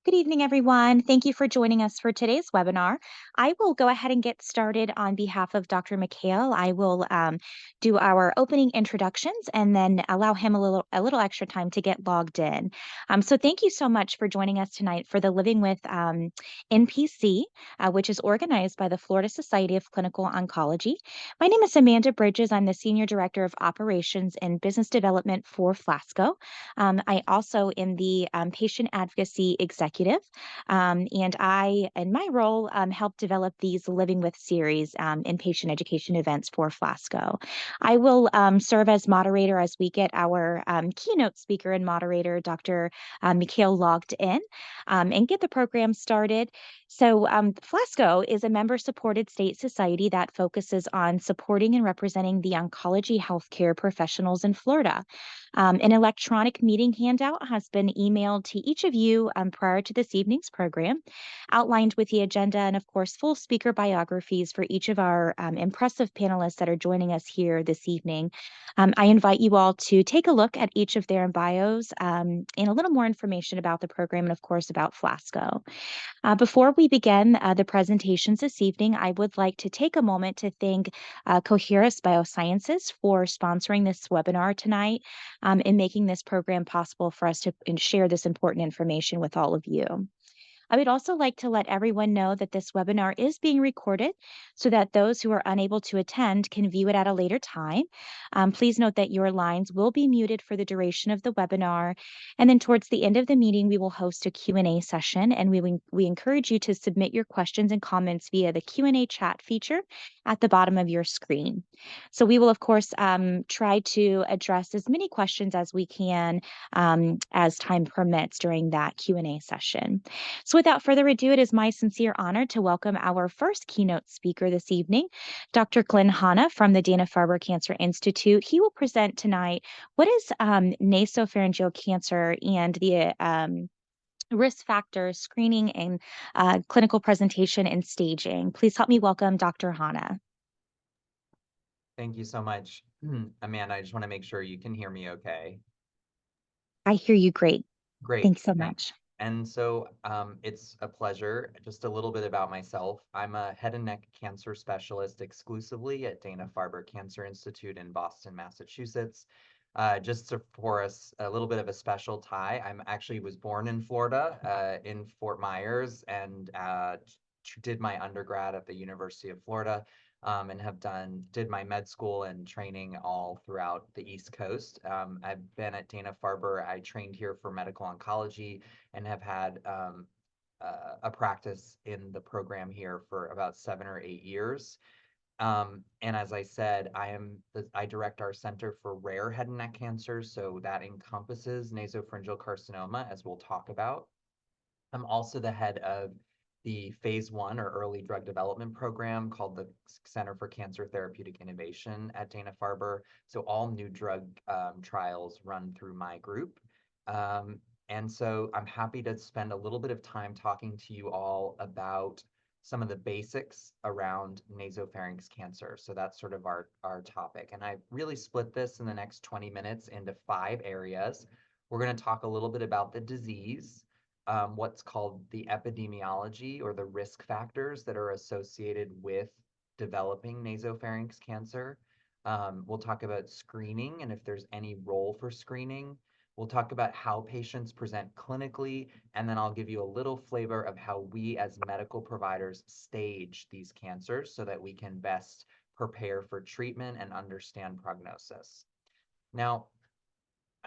Good evening, everyone. Thank you for joining us for today's webinar. I will go ahead and get started on behalf of Dr. McHale. I will do our opening introductions and then allow him a little extra time to get logged in. So thank you so much for joining us tonight for the Living with NPC, which is organized by the Florida Society of Clinical Oncology. My name is Amanda Bridges. I'm the Senior Director of Operations and Business Development for FLASCO. I also am the Patient Advocacy Executive, and I, in my role, help develop these Living with series in patient education events for FLASCO. I will serve as moderator as we get our keynote speaker and moderator, Dr. Mikhail, logged in and get the program started. So, FLASCO is a member-supported state society that focuses on supporting and representing the oncology healthcare professionals in Florida. An electronic meeting handout has been emailed to each of you prior to this evening's program, outlined with the agenda and, of course, full speaker biographies for each of our impressive panelists that are joining us here this evening. I invite you all to take a look at each of their bios and a little more information about the program and, of course, about FLASCO. Before we begin the presentations this evening, I would like to take a moment to thank Coherus Biosciences for sponsoring this webinar tonight and making this program possible for us to share this important information with all of you. I would also like to let everyone know that this webinar is being recorded so that those who are unable to attend can view it at a later time. Please note that your lines will be muted for the duration of the webinar. And then towards the end of the meeting, we will host a Q&A session, and we encourage you to submit your questions and comments via the Q&A chat feature at the bottom of your screen. So we will, of course, try to address as many questions as we can as time permits during that Q&A session. So without further ado, it is my sincere honor to welcome our first keynote speaker this evening, Dr. Glenn Hanna from the Dana-Farber Cancer Institute. He will present tonight what is nasopharyngeal cancer and the risk factors, screening, and clinical presentation and staging. Please help me welcome Dr. Hanna. Thank you so much, Amanda. I just want to make sure you can hear me okay. I hear you great. Great, Thanks so thanks. much. And so it's a pleasure. Just a little bit about myself. I'm a head and neck cancer specialist exclusively at Dana-Farber Cancer Institute in Boston, Massachusetts. Just for us, a little bit of a special tie. I'm actually was born in Florida, in Fort Myers, and did my undergrad at the University of Florida. And did my med school and training all throughout the East Coast. I've been at Dana-Farber. I trained here for medical oncology and have had a practice in the program here for about 7 or 8 years. And as I said, I direct our Center for Rare Head and Neck Cancers, so that encompasses nasopharyngeal carcinoma, as we'll talk about. I'm also the head of the phase 1 or early drug development program called the Center for Cancer Therapeutic Innovation at Dana-Farber. So all new drug trials run through my group. And so I'm happy to spend a little bit of time talking to you all about some of the basics around nasopharynx cancer. So that's sort of our topic. And I really split this in the next 20 minutes into 5 areas. We're going to talk a little bit about the disease, what's called the epidemiology or the risk factors that are associated with developing nasopharynx cancer. We'll talk about screening and if there's any role for screening. We'll talk about how patients present clinically, and then I'll give you a little flavor of how we as medical providers stage these cancers so that we can best prepare for treatment and understand prognosis. Now,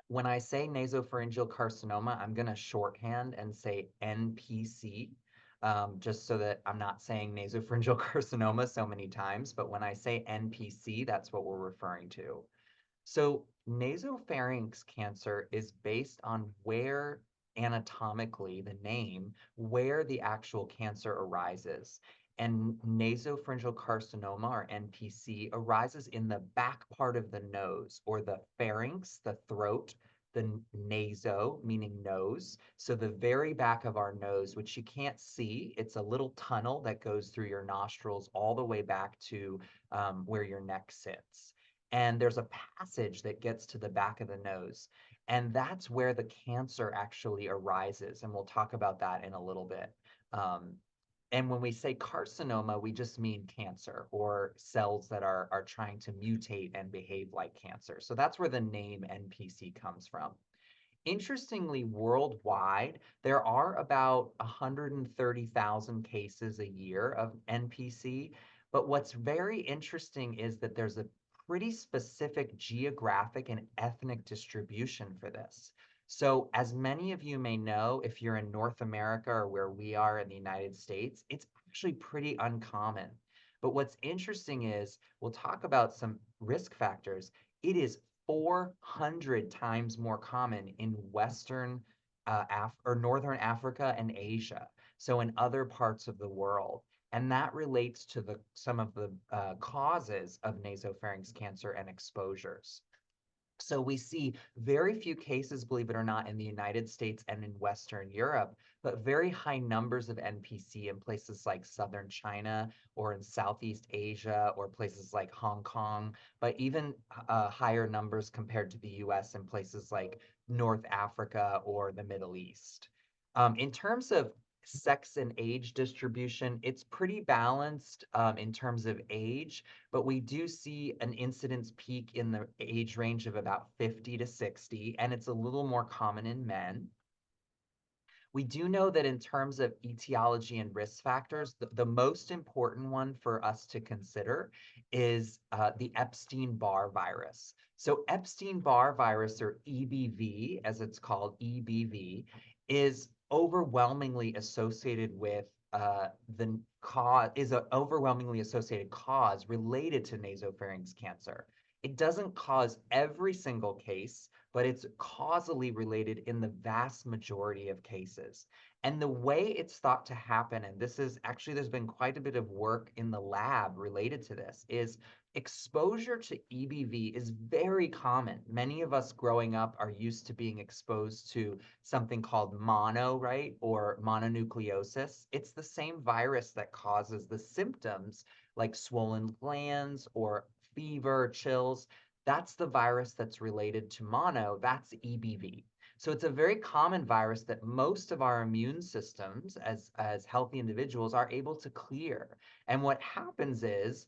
when I say nasopharyngeal carcinoma, I'm going to shorthand and say NPC, just so that I'm not saying nasopharyngeal carcinoma so many times. But when I say NPC, that's what we're referring to. So nasopharynx cancer is based on where anatomically, the name, where the actual cancer arises. And nasopharyngeal carcinoma, or NPC, arises in the back part of the nose, or the pharynx, the throat, the naso, meaning nose. So the very back of our nose, which you can't see, it's a little tunnel that goes through your nostrils all the way back to where your neck sits. and there's a passage that gets to the back of the nose. And that's where the cancer actually arises. And we'll talk about that in a little bit. Um, and when we say carcinoma, we just mean cancer or cells that are trying to mutate and behave like cancer. So that's where the name NPC comes from. Interestingly, worldwide, there are about 130,000 cases a year of NPC. But what's very interesting is that there's a pretty specific geographic and ethnic distribution for this. So, as many of you may know, if you're in North America or where we are in the United States, it's actually pretty uncommon. But what's interesting is we'll talk about some risk factors. It is 400 times more common in Western or Northern Africa and Asia, so in other parts of the world. And that relates to some of the causes of nasopharynx cancer and exposures. So we see very few cases, believe it or not, in the United States and in Western Europe, but very high numbers of NPC in places like Southern China or in Southeast Asia or places like Hong Kong, but even higher numbers compared to the US in places like North Africa or the Middle East. In terms of sex and age distribution, it's pretty balanced in terms of age, but we do see an incidence peak in the age range of about 50 to 60, and it's a little more common in men. We do know that in terms of etiology and risk factors, the most important one for us to consider is the Epstein-Barr virus. So Epstein-Barr virus, or EBV, as it's called, EBV, is overwhelmingly associated with the cause, is an overwhelmingly associated cause related to nasopharynx cancer. It doesn't cause every single case, but it's causally related in the vast majority of cases. And the way it's thought to happen, and this is actually, there's been quite a bit of work in the lab related to this, is exposure to EBV is very common. Many of us growing up are used to being exposed to something called mono, right? Or mononucleosis. It's the same virus that causes the symptoms like swollen glands or fever, chills. That's the virus that's related to mono, that's EBV. So it's a very common virus that most of our immune systems as healthy individuals are able to clear. And what happens is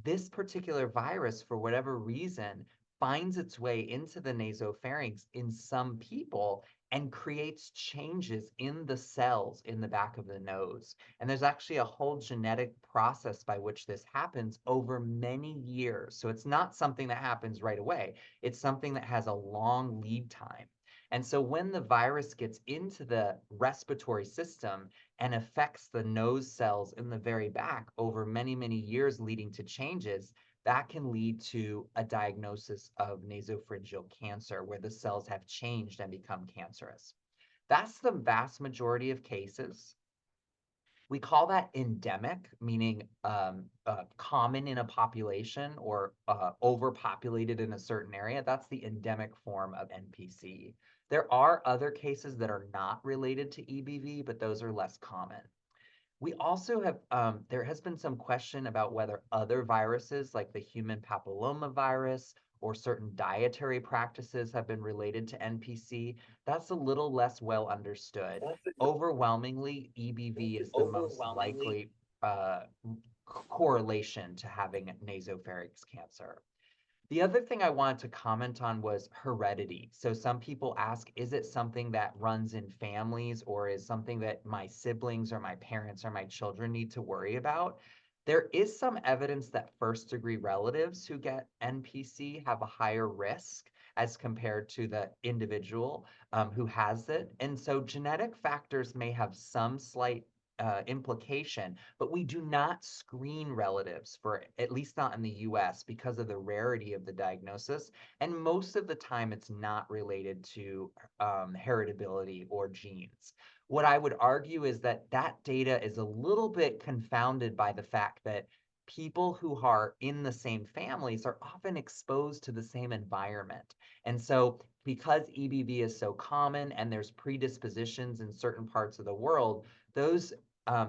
this particular virus, for whatever reason, finds its way into the nasopharynx in some people and creates changes in the cells in the back of the nose. And there's actually a whole genetic process by which this happens over many years. So it's not something that happens right away. It's something that has a long lead time. And so when the virus gets into the respiratory system and affects the nose cells in the very back over many, many years, leading to changes, that can lead to a diagnosis of nasopharyngeal cancer, where the cells have changed and become cancerous. That's the vast majority of cases. We call that endemic, meaning common in a population or overpopulated in a certain area. That's the endemic form of NPC. There are other cases that are not related to EBV, but those are less common. We also have, there has been some question about whether other viruses like the human papilloma virus or certain dietary practices have been related to NPC. That's a little less well understood. Overwhelmingly, EBV is the most likely correlation to having nasopharynx cancer. The other thing I wanted to comment on was heredity. So some people ask, is it something that runs in families, or is something that my siblings or my parents or my children need to worry about? There is some evidence that first-degree relatives who get NPC have a higher risk as compared to the individual who has it. And so genetic factors may have some slight implication, but we do not screen relatives for, at least not in the US, because of the rarity of the diagnosis. And most of the time, it's not related to heritability or genes. What I would argue is that that data is a little bit confounded by the fact that people who are in the same families are often exposed to the same environment. And so because EBV is so common and there's predispositions in certain parts of the world, those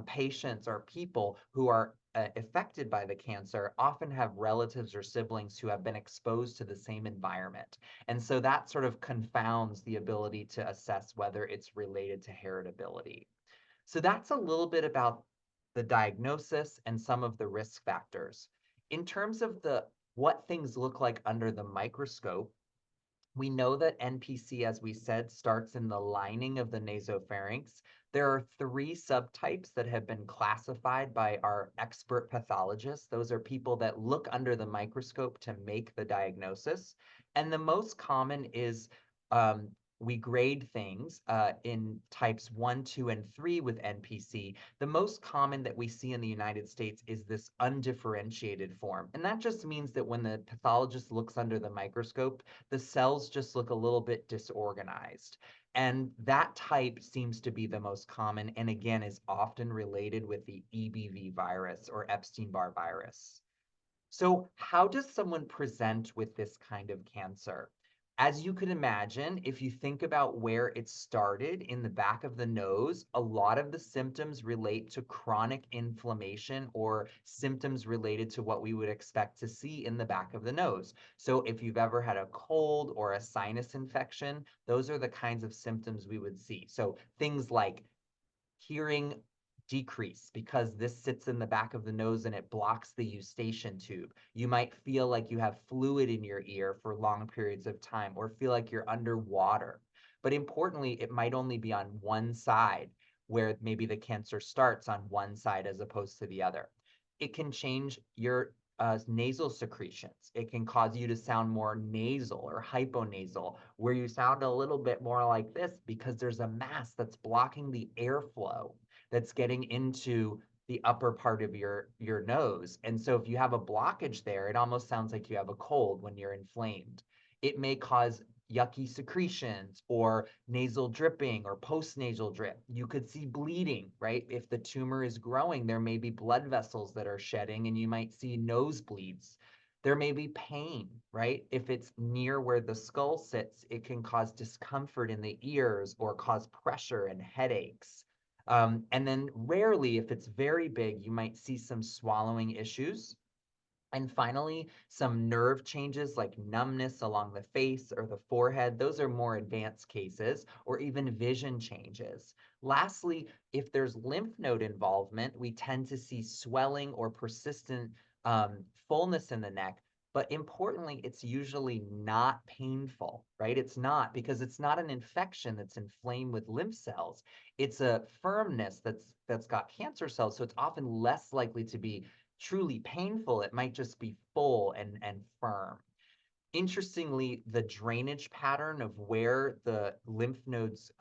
patients or people who are affected by the cancer often have relatives or siblings who have been exposed to the same environment. And so that sort of confounds the ability to assess whether it's related to heritability. So that's a little bit about the diagnosis and some of the risk factors. In terms of the what things look like under the microscope, we know that NPC, as we said, starts in the lining of the nasopharynx. There are three subtypes that have been classified by our expert pathologists. Those are people that look under the microscope to make the diagnosis. And the most common is we grade things in types 1, 2, and 3 with NPC. The most common that we see in the United States is this undifferentiated form. And that just means that when the pathologist looks under the microscope, the cells just look a little bit disorganized. And that type seems to be the most common, and again, is often related with the EBV virus or Epstein-Barr virus. So, how does someone present with this kind of cancer? As you could imagine, if you think about where it started in the back of the nose, a lot of the symptoms relate to chronic inflammation or symptoms related to what we would expect to see in the back of the nose. So, if you've ever had a cold or a sinus infection, those are the kinds of symptoms we would see. So, things like hearing decrease because this sits in the back of the nose and it blocks the eustachian tube. You might feel like you have fluid in your ear for long periods of time or feel like you're underwater. But importantly, it might only be on one side where maybe the cancer starts on one side as opposed to the other. It can change your nasal secretions. It can cause you to sound more nasal or hyponasal, where you sound a little bit more like this because there's a mass that's blocking the airflow that's getting into the upper part of your nose. And so if you have a blockage there, it almost sounds like you have a cold when you're inflamed. It may cause yucky secretions or nasal dripping or postnasal drip. You could see bleeding, right? If the tumor is growing, there may be blood vessels that are shedding and you might see nosebleeds. There may be pain, right? If it's near where the skull sits, it can cause discomfort in the ears or cause pressure and headaches. And then rarely, if it's very big, you might see some swallowing issues. And finally, some nerve changes like numbness along the face or the forehead. Those are more advanced cases, or even vision changes. Lastly, if there's lymph node involvement, we tend to see swelling or persistent fullness in the neck. But importantly, it's usually not painful, right? It's not because it's not an infection that's inflamed with lymph cells. It's a firmness that's got cancer cells, so it's often less likely to be truly painful. It might just be full and firm. Interestingly, the drainage pattern of where the lymph nodes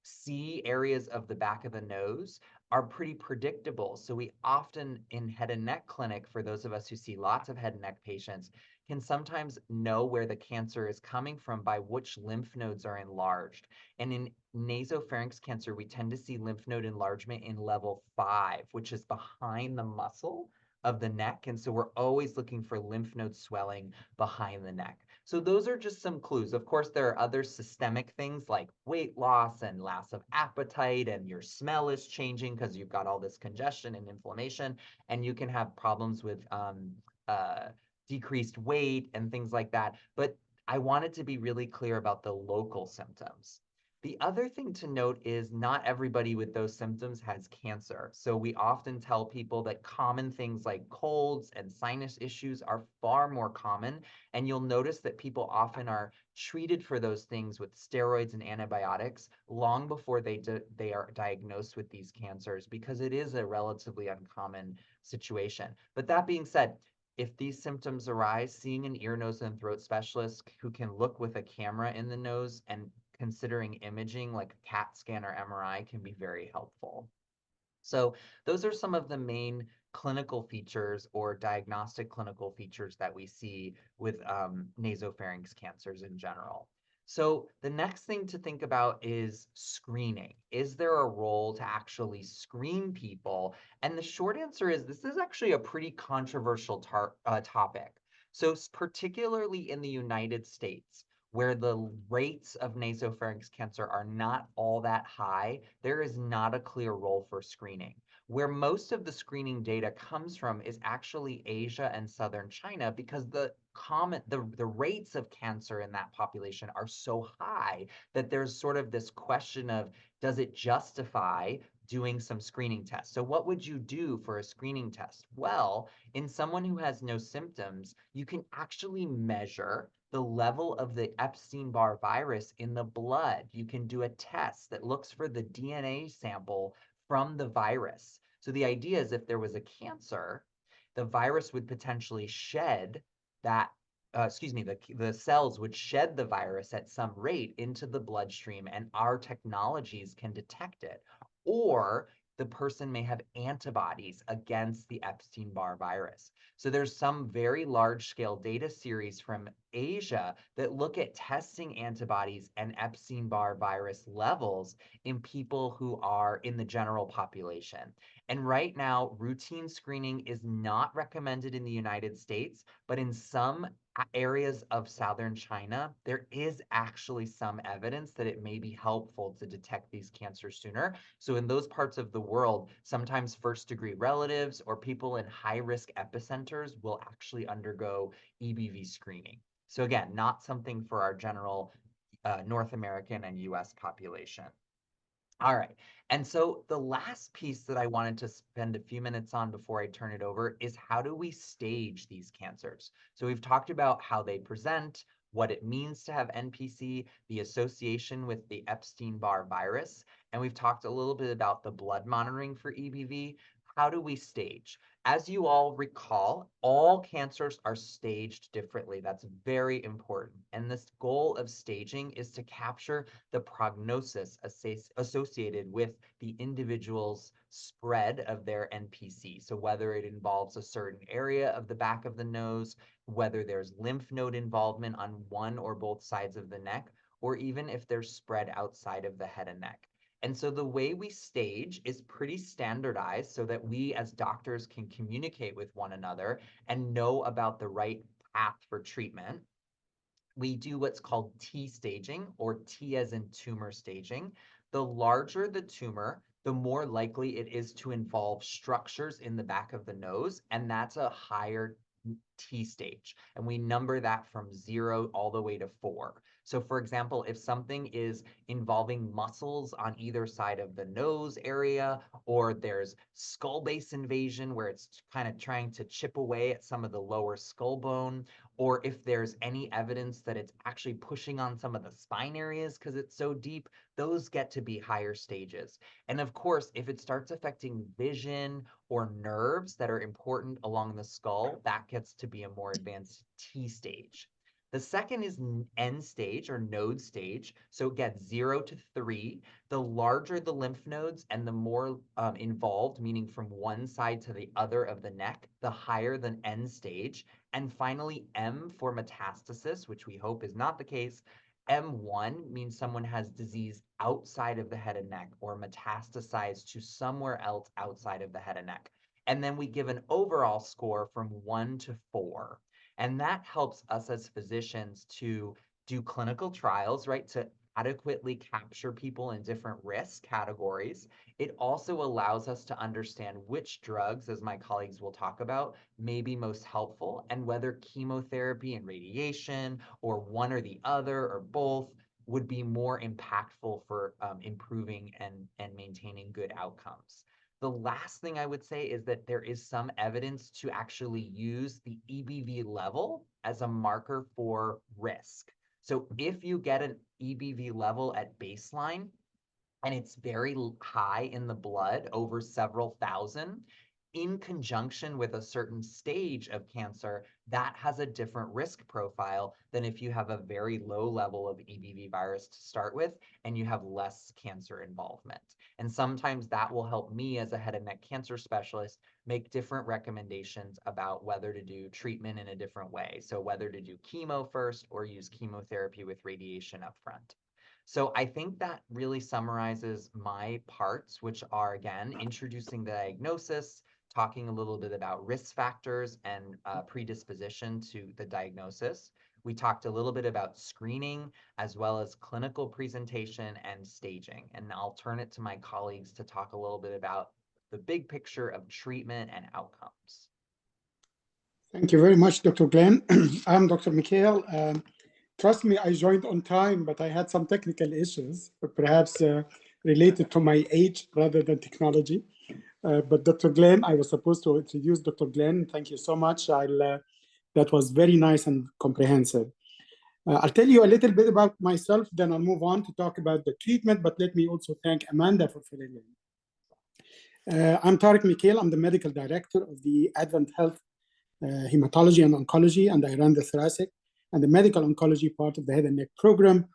see areas of the back of the nose are pretty predictable. So we often in head and neck clinic, for those of us who see lots of head and neck patients, can sometimes know where the cancer is coming from by which lymph nodes are enlarged. And in nasopharynx cancer, we tend to see lymph node enlargement in level 5, which is behind the muscle of the neck. And so we're always looking for lymph node swelling behind the neck. So those are just some clues. Of course, there are other systemic things like weight loss and loss of appetite, and your smell is changing because you've got all this congestion and inflammation, and you can have problems with uh, decreased weight and things like that. But I wanted to be really clear about the local symptoms. The other thing to note is not everybody with those symptoms has cancer. So we often tell people that common things like colds and sinus issues are far more common. And you'll notice that people often are treated for those things with steroids and antibiotics long before they are diagnosed with these cancers because it is a relatively uncommon situation. But that being said, if these symptoms arise, seeing an ear, nose, and throat specialist who can look with a camera in the nose and considering imaging like a CAT scan or MRI can be very helpful. So those are some of the main clinical features or diagnostic clinical features that we see with nasopharynx cancers in general. So the next thing to think about is screening. Is there a role to actually screen people? And the short answer is this is actually a pretty controversial topic. So particularly in the United States, where the rates of nasopharynx cancer are not all that high, there is not a clear role for screening. Where most of the screening data comes from is actually Asia and southern China, because the rates of cancer in that population are so high that there's sort of this question of, does it justify doing some screening tests? So what would you do for a screening test? Well, in someone who has no symptoms, you can actually measure the level of the Epstein-Barr virus in the blood. You can do a test that looks for the DNA sample from the virus. So the idea is, if there was a cancer, the virus would potentially shed that, excuse me, the cells would shed the virus at some rate into the bloodstream, and our technologies can detect it. Or the person may have antibodies against the Epstein-Barr virus. So there's some very large scale data series from Asia that look at testing antibodies and Epstein-Barr virus levels in people who are in the general population. And right now, routine screening is not recommended in the United States, but in some areas of southern China, there is actually some evidence that it may be helpful to detect these cancers sooner. So in those parts of the world, sometimes first-degree relatives or people in high-risk epicenters will actually undergo EBV screening. So again, not something for our general North American and US population. All right. And so the last piece that I wanted to spend a few minutes on before I turn it over is, how do we stage these cancers? So we've talked about how they present, what it means to have NPC, the association with the Epstein-Barr virus, and we've talked a little bit about the blood monitoring for EBV. How do we stage? As you all recall, all cancers are staged differently. That's very important. And this goal of staging is to capture the prognosis associated with the individual's spread of their NPC. So whether it involves a certain area of the back of the nose, whether there's lymph node involvement on one or both sides of the neck, or even if they're spread outside of the head and neck. And so the way we stage is pretty standardized so that we as doctors can communicate with one another and know about the right path for treatment. We do what's called T staging, or T as in tumor staging. The larger the tumor, the more likely it is to involve structures in the back of the nose, and that's a higher T stage. And we number that from 0 all the way to 4. So for example, if something is involving muscles on either side of the nose area, or there's skull base invasion where it's kind of trying to chip away at some of the lower skull bone, or if there's any evidence that it's actually pushing on some of the spine areas because it's so deep, those get to be higher stages. And of course, if it starts affecting vision or nerves that are important along the skull, that gets to be a more advanced T stage. The second is N stage, or node stage. So again, 0 to 3. The larger the lymph nodes and the more involved, meaning from one side to the other of the neck, the higher the N stage. And finally, M for metastasis, which we hope is not the case. M1 means someone has disease outside of the head and neck, or metastasized to somewhere else outside of the head and neck. And then we give an overall score from 1 to 4. And that helps us as physicians to do clinical trials, right? To adequately capture people in different risk categories. It also allows us to understand which drugs, as my colleagues will talk about, may be most helpful, and whether chemotherapy and radiation, or one or the other, or both, would be more impactful for improving and maintaining good outcomes. The last thing I would say is that there is some evidence to actually use the EBV level as a marker for risk. So if you get an EBV level at baseline and it's very high in the blood, over several thousand, in conjunction with a certain stage of cancer, that has a different risk profile than if you have a very low level of EBV virus to start with and you have less cancer involvement. And sometimes that will help me as a head and neck cancer specialist make different recommendations about whether to do treatment in a different way. So whether to do chemo first or use chemotherapy with radiation up front. So I think that really summarizes my parts, which are, again, introducing the diagnosis, talking a little bit about risk factors and predisposition to the diagnosis. We talked a little bit about screening, as well as clinical presentation and staging. And I'll turn it to my colleagues to talk a little bit about the big picture of treatment and outcomes. Thank you very much, Dr. Glenn. I'm Dr. Mikhail. Trust me, I joined on time, but I had some technical issues, perhaps related to my age rather than technology. But Dr. Glenn, I was supposed to introduce Dr. Glenn. Thank you so much. That was very nice and comprehensive. I'll tell you a little bit about myself, then I'll move on to talk about the treatment, but let me also thank Amanda for filling in. I'm Tariq Mikhail. I'm the medical director of the Advent Health Hematology and Oncology, and I run the thoracic and the medical oncology part of the head and neck program.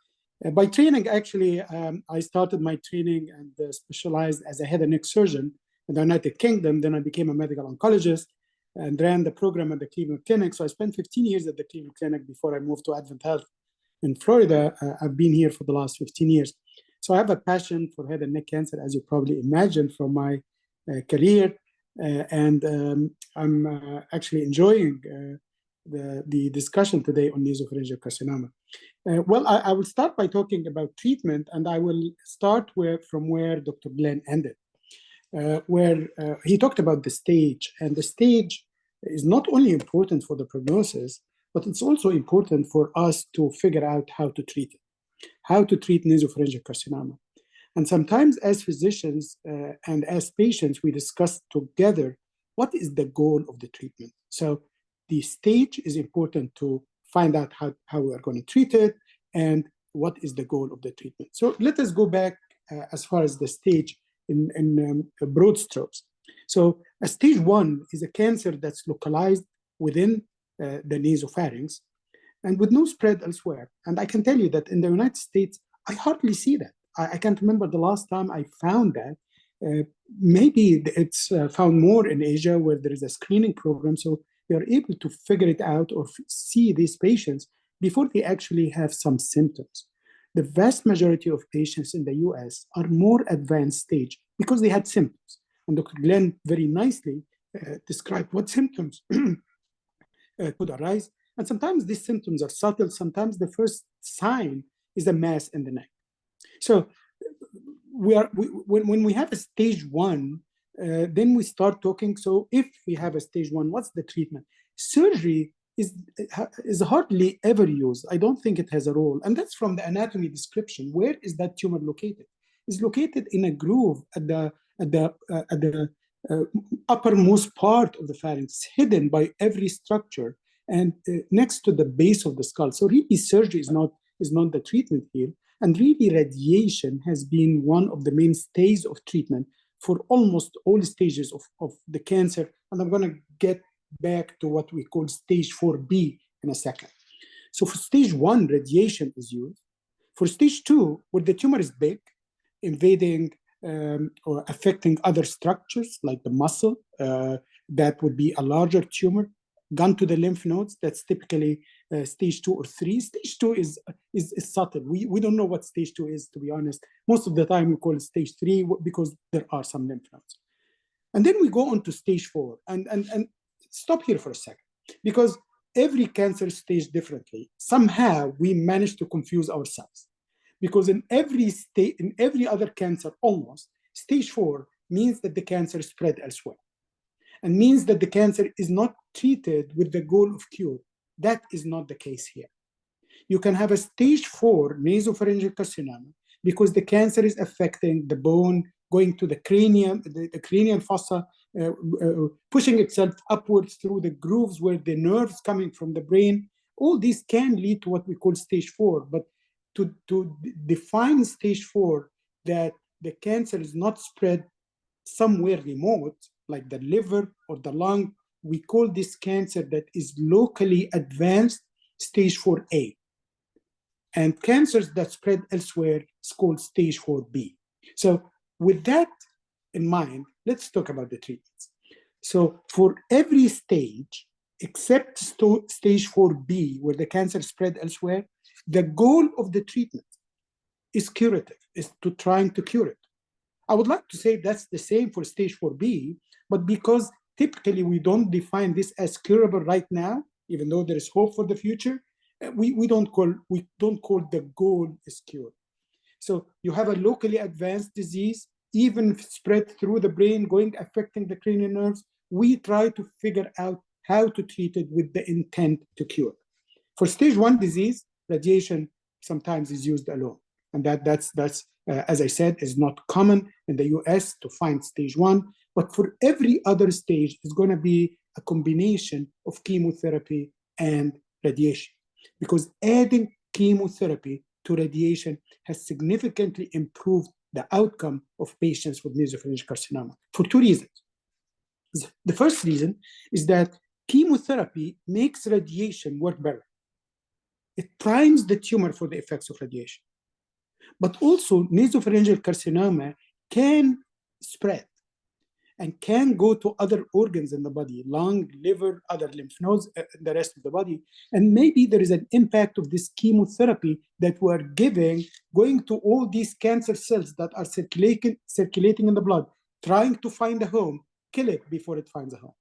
By training, actually, I started my training and specialized as a head and neck surgeon in the United Kingdom. Then I became a medical oncologist and ran the program at the Cleveland Clinic. So I spent 15 years at the Cleveland Clinic before I moved to Advent Health in Florida. I've been here for the last 15 years. So I have a passion for head and neck cancer, as you probably imagined from my career. I'm actually enjoying the discussion today on nasopharyngeal carcinoma. Well, I will start by talking about treatment, and I will start from where Dr. Glenn ended, where he talked about the stage. And the stage is not only important for the prognosis, but it's also important for us to figure out how to treat it, how to treat nasopharyngeal carcinoma. And sometimes as physicians and as patients, we discuss together what is the goal of the treatment. So the stage is important to find out how we are going to treat it and what is the goal of the treatment. So let us go back as far as the stage in broad strokes. So a stage 1 is a cancer that's localized within the nasopharynx and with no spread elsewhere. And I can tell you that in the United States, I hardly see that. I can't remember the last time I found that. Maybe it's found more in Asia where there is a screening program. So we are able to figure it out or see these patients before they actually have some symptoms. The vast majority of patients in the US are more advanced stage because they had symptoms. And Dr. Glenn very nicely described what symptoms could arise. And sometimes these symptoms are subtle. Sometimes the first sign is a mass in the neck. So when we have a stage 1, then we start talking. So if we have a stage 1, what's the treatment? Surgery is hardly ever used. I don't think it has a role. And that's from the anatomy description. Where is that tumor located? It's located in a groove at the uppermost part of the pharynx, hidden by every structure and next to the base of the skull. So really surgery is not the treatment here. And really radiation has been one of the mainstays of treatment for almost all stages of the cancer. And I'm going to get back to what we call stage 4B in a second. So for stage 1, radiation is used. For stage 2, where the tumor is big, invading or affecting other structures like the muscle, that would be a larger tumor, gone to the lymph nodes, that's typically stage 2 or 3. Stage 2 is subtle. We don't know what stage 2 is, to be honest. Most of the time we call it stage 3 because there are some lymph nodes. And then we go on to stage 4. And stop here for a second, because every cancer stage differently. Somehow we manage to confuse ourselves. Because in every other cancer almost, stage 4 means that the cancer spread elsewhere. And means that the cancer is not treated with the goal of cure. That is not the case here. You can have a stage 4 nasopharyngeal carcinoma because the cancer is affecting the bone, going to the cranium, the cranial fossa, pushing itself upwards through the grooves where the nerves coming from the brain. All these can lead to what we call stage 4. But to define stage 4, that the cancer is not spread somewhere remote, like the liver or the lung, we call this cancer that is locally advanced stage 4A. And cancers that spread elsewhere is called stage 4B. So with that in mind, let's talk about the treatments. So for every stage, except stage 4B, where the cancer spread elsewhere, the goal of the treatment is curative, is to trying to cure it. I would like to say that's the same for stage 4B, but because typically we don't define this as curable right now, even though there is hope for the future, we don't call the goal is cure. So you have a locally advanced disease, even spread through the brain, affecting the cranial nerves. We try to figure out how to treat it with the intent to cure. For stage 1 disease, radiation sometimes is used alone. And that's as I said, is not common in the US to find stage 1. But for every other stage, it's going to be a combination of chemotherapy and radiation. Because adding chemotherapy to radiation has significantly improved the outcome of patients with nasopharyngeal carcinoma for 2 reasons. The first reason is that chemotherapy makes radiation work better. It primes the tumor for the effects of radiation. But also, nasopharyngeal carcinoma can spread and can go to other organs in the body, lung, liver, other lymph nodes, the rest of the body. And maybe there is an impact of this chemotherapy that we're giving, going to all these cancer cells that are circulating in the blood, trying to find a home, kill it before it finds a home.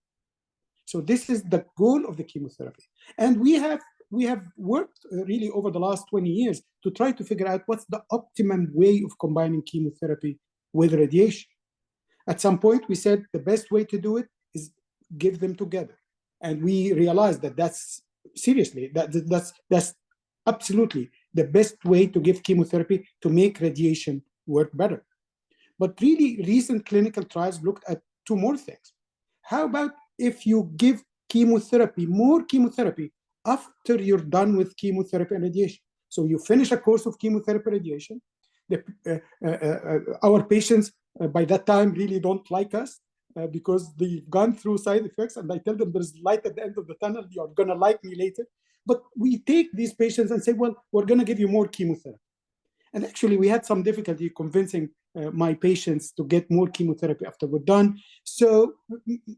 So this is the goal of the chemotherapy. And we have worked really over the last 20 years to try to figure out what's the optimum way of combining chemotherapy with radiation. At some point, we said the best way to do it is give them together. And we realized that that's absolutely the best way to give chemotherapy to make radiation work better. But really, recent clinical trials looked at 2 more things. How about if you give more chemotherapy after you're done with chemotherapy and radiation? So you finish a course of chemotherapy radiation. Our patients by that time really don't like us because they've gone through side effects, and I tell them there's light at the end of the tunnel, you're going to like me later. But we take these patients and say, well, we're going to give you more chemotherapy. And actually, we had some difficulty convincing my patients to get more chemotherapy after we're done. So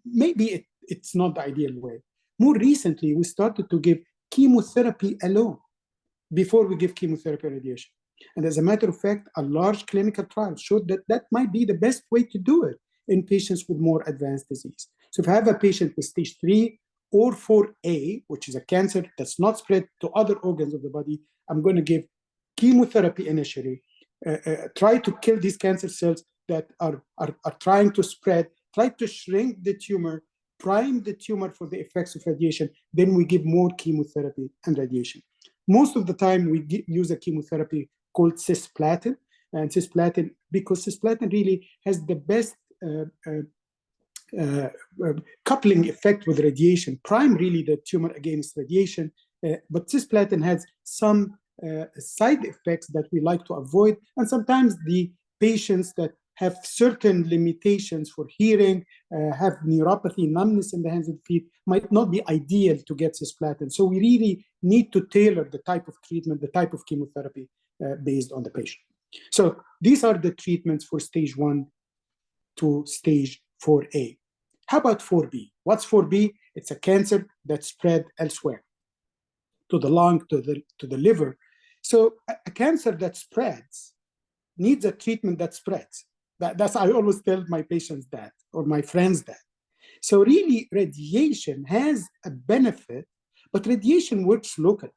maybe it's not the ideal way. More recently, we started to give chemotherapy alone before we give chemotherapy and radiation. And as a matter of fact, a large clinical trial showed that that might be the best way to do it in patients with more advanced disease. So if I have a patient with stage 3 or 4A, which is a cancer that's not spread to other organs of the body, I'm going to give chemotherapy initially, try to kill these cancer cells that are trying to spread, try to shrink the tumor, prime the tumor for the effects of radiation, then we give more chemotherapy and radiation. Most of the time, we use a chemotherapy called cisplatin, and cisplatin, because cisplatin really has the best coupling effect with radiation, prime really the tumor against radiation, but cisplatin has some side effects that we like to avoid, and sometimes the patients that have certain limitations for hearing, have neuropathy, numbness in the hands and feet, might not be ideal to get cisplatin. So we really need to tailor the type of treatment, the type of chemotherapy based on the patient. So these are the treatments for stage 1 to stage 4A. How about 4B? What's 4B? It's a cancer that spread elsewhere, to the lung, to the liver. So a cancer that spreads needs a treatment that spreads. That's I always tell my patients that, or my friends that. So really, radiation has a benefit, but radiation works locally.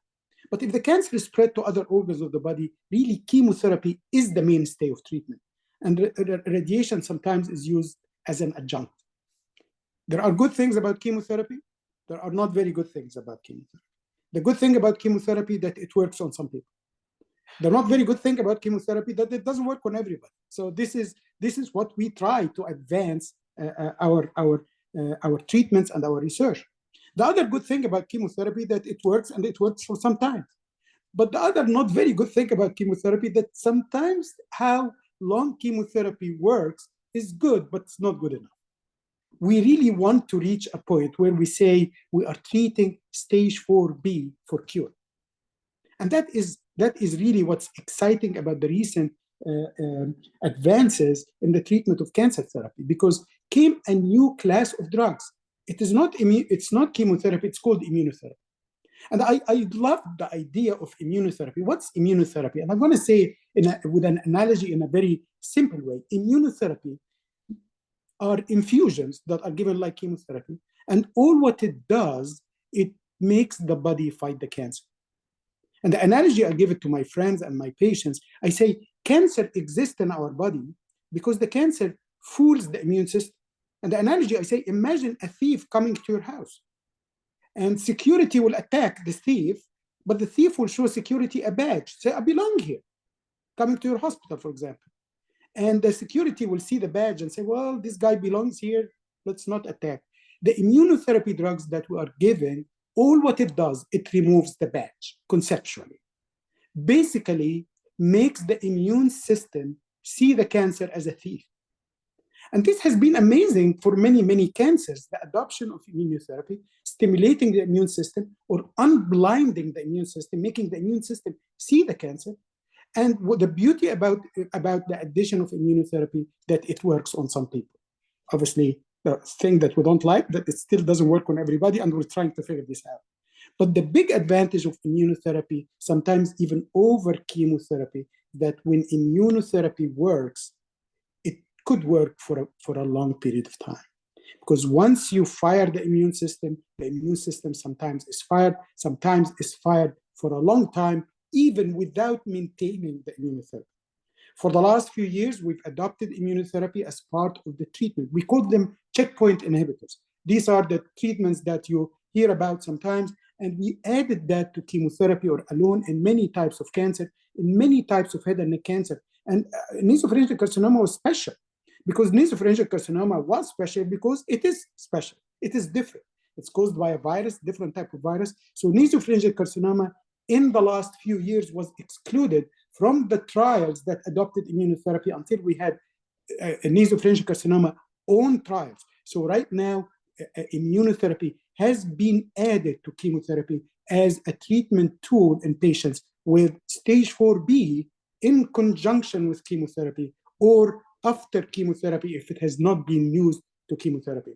But if the cancer is spread to other organs of the body, really chemotherapy is the mainstay of treatment. And radiation sometimes is used as an adjunct. There are good things about chemotherapy. There are not very good things about chemotherapy. The good thing about chemotherapy that it works on some people. The not very good thing about chemotherapy that it doesn't work on everybody. So this is what we try to advance our treatments and our research. The other good thing about chemotherapy that it works, and it works for some time. But the other not very good thing about chemotherapy that sometimes how long chemotherapy works is good, but it's not good enough. We really want to reach a point where we say we are treating stage 4B for cure. And that is really what's exciting about the recent advances in the treatment of cancer therapy, because came a new class of drugs. It's not chemotherapy, it's called immunotherapy. And I love the idea of immunotherapy. What's immunotherapy? And I'm going to say with an analogy in a very simple way. Immunotherapy are infusions that are given like chemotherapy. And all what it does, it makes the body fight the cancer. And the analogy I give it to my friends and my patients, I say, cancer exists in our body because the cancer fools the immune system. And the analogy I say, imagine a thief coming to your house, and security will attack the thief, but the thief will show security a badge, say, I belong here, coming to your hospital, for example. And the security will see the badge and say, well, this guy belongs here, let's not attack. The immunotherapy drugs that we are giving, all what it does, it removes the badge conceptually. Basically, makes the immune system see the cancer as a thief. And this has been amazing for many, many cancers, the adoption of immunotherapy, stimulating the immune system or unblinding the immune system, making the immune system see the cancer. And what the beauty about the addition of immunotherapy, that it works on some people. Obviously, the thing that we don't like, that it still doesn't work on everybody, and we're trying to figure this out. But the big advantage of immunotherapy, sometimes even over chemotherapy, that when immunotherapy works, it could work for a long period of time. Because once you fire the immune system sometimes is fired for a long time, even without maintaining the immunotherapy. For the last few years, we've adopted immunotherapy as part of the treatment. We call them checkpoint inhibitors. These are the treatments that you hear about sometimes, and we added that to chemotherapy or alone in many types of cancer, in many types of head and neck cancer. And nasopharyngeal carcinoma was special, because nasopharyngeal carcinoma was special because it is special. It is different. It's caused by a virus, different type of virus. So nasopharyngeal carcinoma in the last few years was excluded from the trials that adopted immunotherapy until we had nasopharyngeal carcinoma own trials. So right now, immunotherapy has been added to chemotherapy as a treatment tool in patients with stage 4B in conjunction with chemotherapy or after chemotherapy if it has not been used to chemotherapy.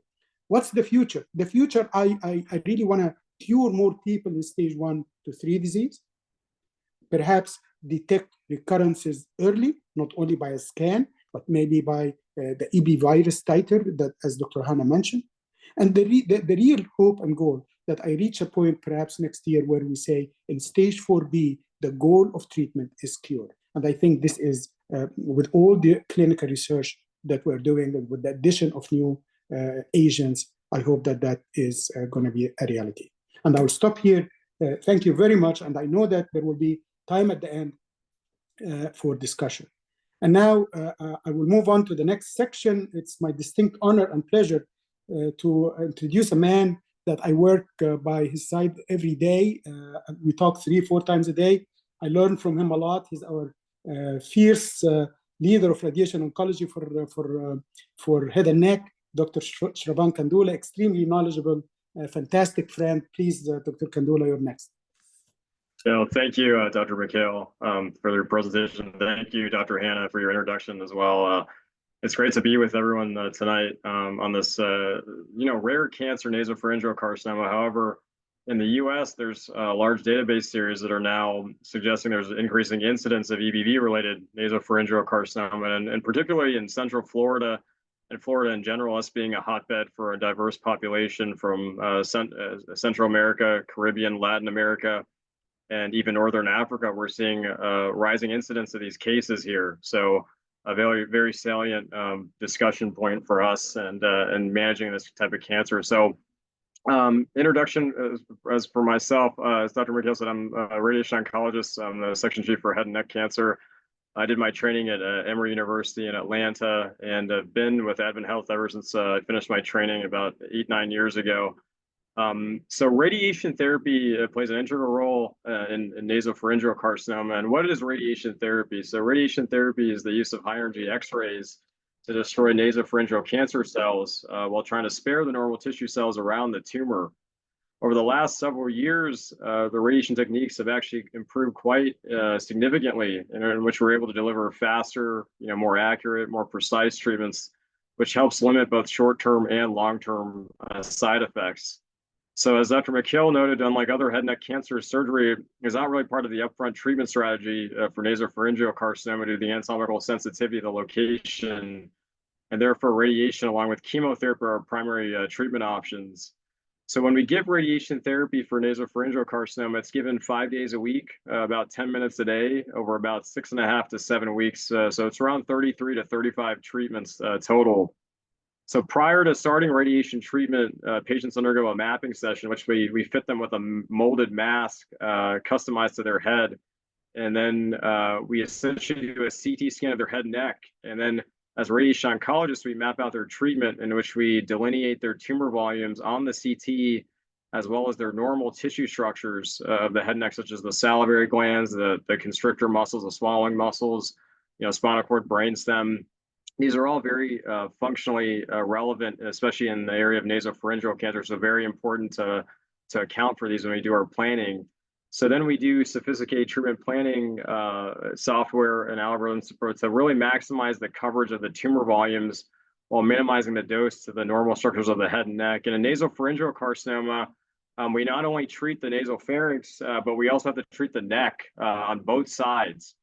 What's the future? The future, I really want to cure more people in stage 1 to 3 disease, perhaps detect recurrences early, not only by a scan, but maybe by the EB virus titer that, as Dr. Hanna mentioned. And the real hope and goal that I reach a point perhaps next year where we say in stage 4B, the goal of treatment is cure. And I think this is, with all the clinical research that we're doing and with the addition of new agents, I hope that that is going to be a reality. And I will stop here. Thank you very much. And I know that there will be time at the end for discussion. And now I will move on to the next section. It's my distinct honor and pleasure to introduce a man that I work by his side every day. We talk 3-4 times a day. I learn from him a lot. He's our fierce leader of radiation oncology for head and neck, Dr. Shravan Kandula, extremely knowledgeable, fantastic friend. Please, Dr. Kandula, you're next. So thank you, Dr. Mikhail, for your presentation. Thank you, Dr. Hanna, for your introduction as well. It's great to be with everyone tonight on this, rare cancer nasopharyngeal carcinoma. However, in the U.S., there's a large database series that are now suggesting there's an increasing incidence of EBV-related nasopharyngeal carcinoma, and particularly in Central Florida and Florida in general, us being a hotbed for a diverse population from Central America, Caribbean, Latin America, and even Northern Africa. We're seeing a rising incidence of these cases here. So a very, very salient discussion point for us and managing this type of cancer. So introduction as for myself, as Dr. Mikhail said, I'm a radiation oncologist. I'm the section chief for head and neck cancer. I did my training at Emory University in Atlanta and have been with Advent Health ever since I finished my training about 8-9 years ago. So radiation therapy plays an integral role in nasopharyngeal carcinoma. And what is radiation therapy? So radiation therapy is the use of high-energy X-rays to destroy nasopharyngeal cancer cells while trying to spare the normal tissue cells around the tumor. Over the last several years, the radiation techniques have actually improved quite significantly, in which we're able to deliver faster, more accurate, more precise treatments, which helps limit both short-term and long-term side effects. So as Dr. Mikhail noted, unlike other head and neck cancer, surgery is not really part of the upfront treatment strategy for nasopharyngeal carcinoma due to the anatomical sensitivity of the location, and therefore radiation along with chemotherapy are primary treatment options. So when we give radiation therapy for nasopharyngeal carcinoma, it's given 5 days a week, about 10 minutes a day over about 6.5 to 7 weeks. So it's around 33 to 35 treatments total. So prior to starting radiation treatment, patients undergo a mapping session, which we fit them with a molded mask customized to their head. And then we essentially do a CT scan of their head and neck. And then as radiation oncologists, we map out their treatment in which we delineate their tumor volumes on the CT, as well as their normal tissue structures of the head and neck, such as the salivary glands, the constrictor muscles, the swallowing muscles, spinal cord, brainstem. These are all very functionally relevant, especially in the area of nasopharyngeal cancer. So very important to account for these when we do our planning. So then we do sophisticated treatment planning software and algorithms to really maximize the coverage of the tumor volumes while minimizing the dose to the normal structures of the head and neck. In a nasopharyngeal carcinoma, we not only treat the nasopharynx, but we also have to treat the neck on both sides.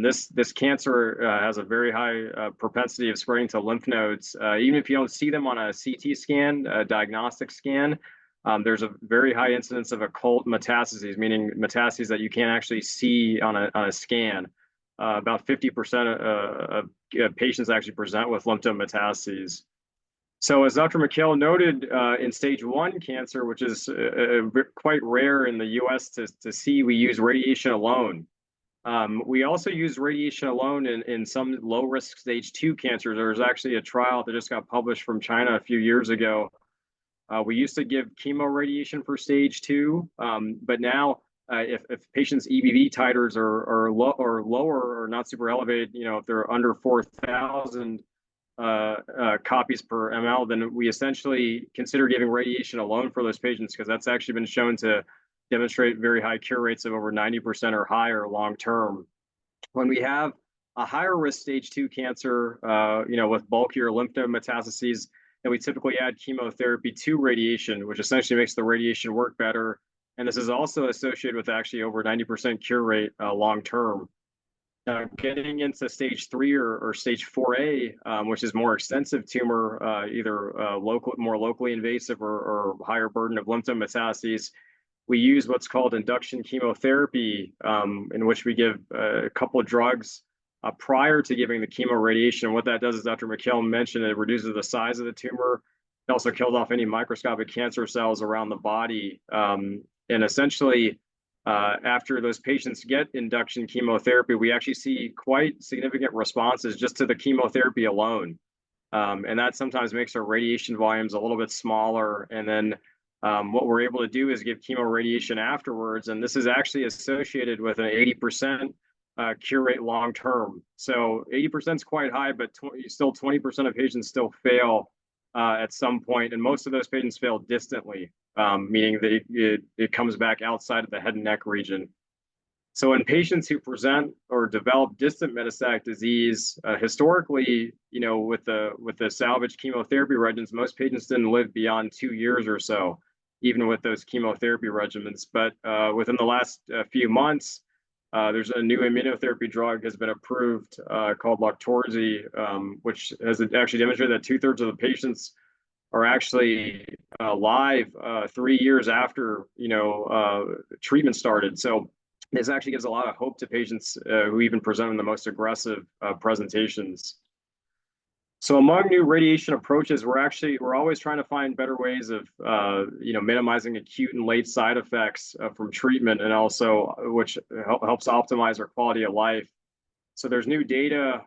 This cancer has a very high propensity of spreading to lymph nodes. Even if you don't see them on a CT scan, a diagnostic scan, there's a very high incidence of occult metastases, meaning metastases that you can't actually see on a scan. About 50% of patients actually present with lymph node metastases. So as Dr. McHale noted, in stage 1 cancer, which is quite rare in the US to see, we use radiation alone. We also use radiation alone in some low-risk stage 2 cancers. There was actually a trial that just got published from China a few years ago. We used to give chemo radiation for stage 2, but now if patients' EBV titers are lower or not super elevated, if they're under 4,000 copies per ml, then we essentially consider giving radiation alone for those patients, because that's actually been shown to demonstrate very high cure rates of over 90% or higher long term. When we have a higher risk stage 2 cancer, with bulkier lymph node metastases, then we typically add chemotherapy to radiation, which essentially makes the radiation work better. And this is also associated with actually over 90% cure rate long term. Getting into stage 3 or stage 4A, which is more extensive tumor, either more locally invasive or higher burden of lymph node metastases, we use what's called induction chemotherapy, in which we give a couple of drugs prior to giving the chemo radiation. What that does, is Dr. McHale mentioned, it reduces the size of the tumor. It also kills off any microscopic cancer cells around the body. And essentially, after those patients get induction chemotherapy, we actually see quite significant responses just to the chemotherapy alone. And that sometimes makes our radiation volumes a little bit smaller. And then what we're able to do is give chemo radiation afterwards. And this is actually associated with an 80% cure rate long term. So 80% is quite high, but still 20% of patients still fail at some point, and most of those patients fail distantly, meaning that it comes back outside of the head and neck region. So in patients who present or develop distant metastatic disease, historically, with the salvage chemotherapy regimens, most patients didn't live beyond 2 years or so, even with those chemotherapy regimens. But within the last few months, there's a new immunotherapy drug has been approved called Loqtorzi, which has actually demonstrated that 2/3 of the patients are actually alive 3 years after treatment started. So this actually gives a lot of hope to patients who even present in the most aggressive presentations. So among new radiation approaches, we're always trying to find better ways of minimizing acute and late side effects from treatment, and also which helps optimize our quality of life. So there's new data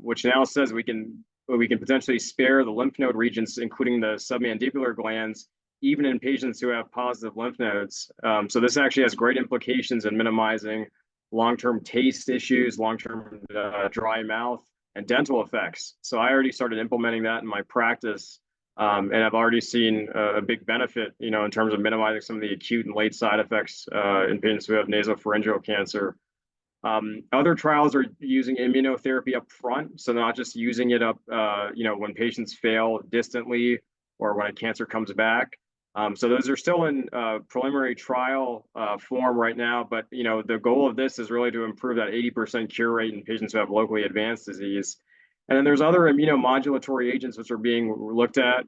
which now says we can potentially spare the lymph node regions, including the submandibular glands, even in patients who have positive lymph nodes. So this actually has great implications in minimizing long-term taste issues, long-term dry mouth, and dental effects. So I already started implementing that in my practice, and I've already seen a big benefit, in terms of minimizing some of the acute and late side effects in patients who have nasopharyngeal cancer. Other trials are using immunotherapy up front, so not just using it up, when patients fail distantly or when a cancer comes back. So those are still in preliminary trial form right now, but the goal of this is really to improve that 80% cure rate in patients who have locally advanced disease. And then there's other immunomodulatory agents which are being looked at.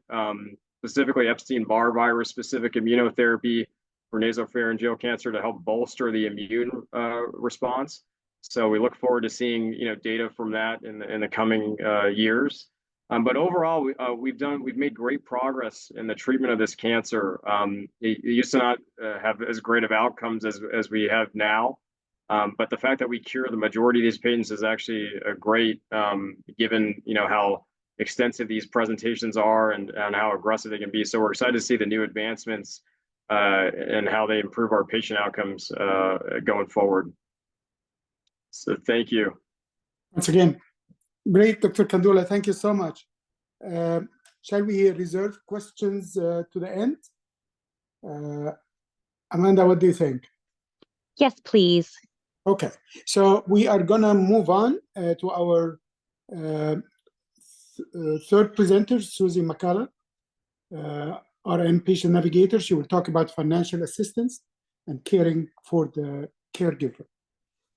specifically Epstein-Barr virus specific immunotherapy for nasopharyngeal cancer to help bolster the immune response. So we look forward to seeing data from that in the coming years. But overall, we've made great progress in the treatment of this cancer. It used to not have as great of outcomes as we have now. But the fact that we cure the majority of these patients is actually great, given how extensive these presentations are and how aggressive they can be. So we're excited to see the new advancements and how they improve our patient outcomes going forward. So thank you. Once again, great, Dr. Kandula. Thank you so much. Shall we reserve questions to the end? Amanda, what do you think? Yes, please. Okay, so we are going to move on to our third presenter, Susie McCullough, RN patient navigator. She will talk about financial assistance and caring for the caregiver.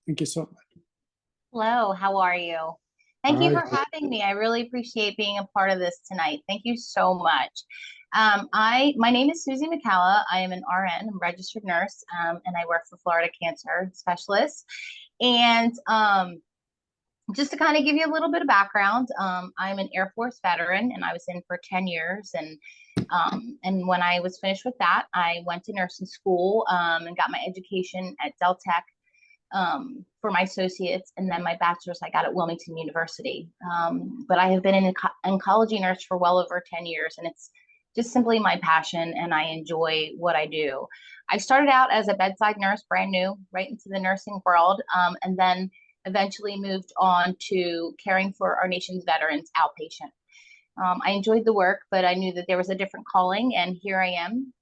Thank you so much. Hello, how are you? Thank you Hi. for having me. I really appreciate being a part of this tonight. Thank you so much. My name is Susie McCullough. I am an RN, I'm a registered nurse, and I work for Florida Cancer Specialists. And just to kind of give you a little bit of background, I'm an Air Force veteran, and I was in for 10 years. And when I was finished with that, I went to nursing school and got my education at Del Tech for my associates, and then my bachelor's I got at Wilmington University. But I have been an oncology nurse for well over 10 years, and it's just simply my passion, and I enjoy what I do. I started out as a bedside nurse, brand new, right into the nursing world, and then eventually moved on to caring for our nation's veterans outpatient. I enjoyed the work, but I knew that there was a different calling, and here I am.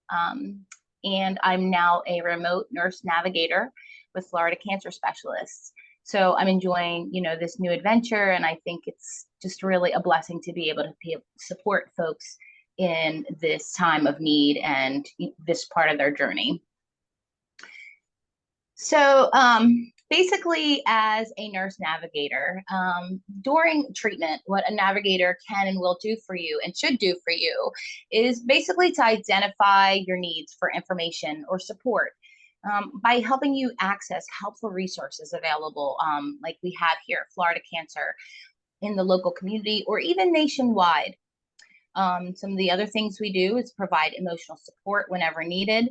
And I'm now a remote nurse navigator with Florida Cancer Specialists. So I'm enjoying, this new adventure, and I think it's just really a blessing to be able to support folks in this time of need and this part of their journey. So basically, as a nurse navigator, during treatment, what a navigator can and will do for you and should do for you is basically to identify your needs for information or support. By helping you access helpful resources available, like we have here at Florida Cancer, in the local community, or even nationwide. Some of the other things we do is provide emotional support whenever needed,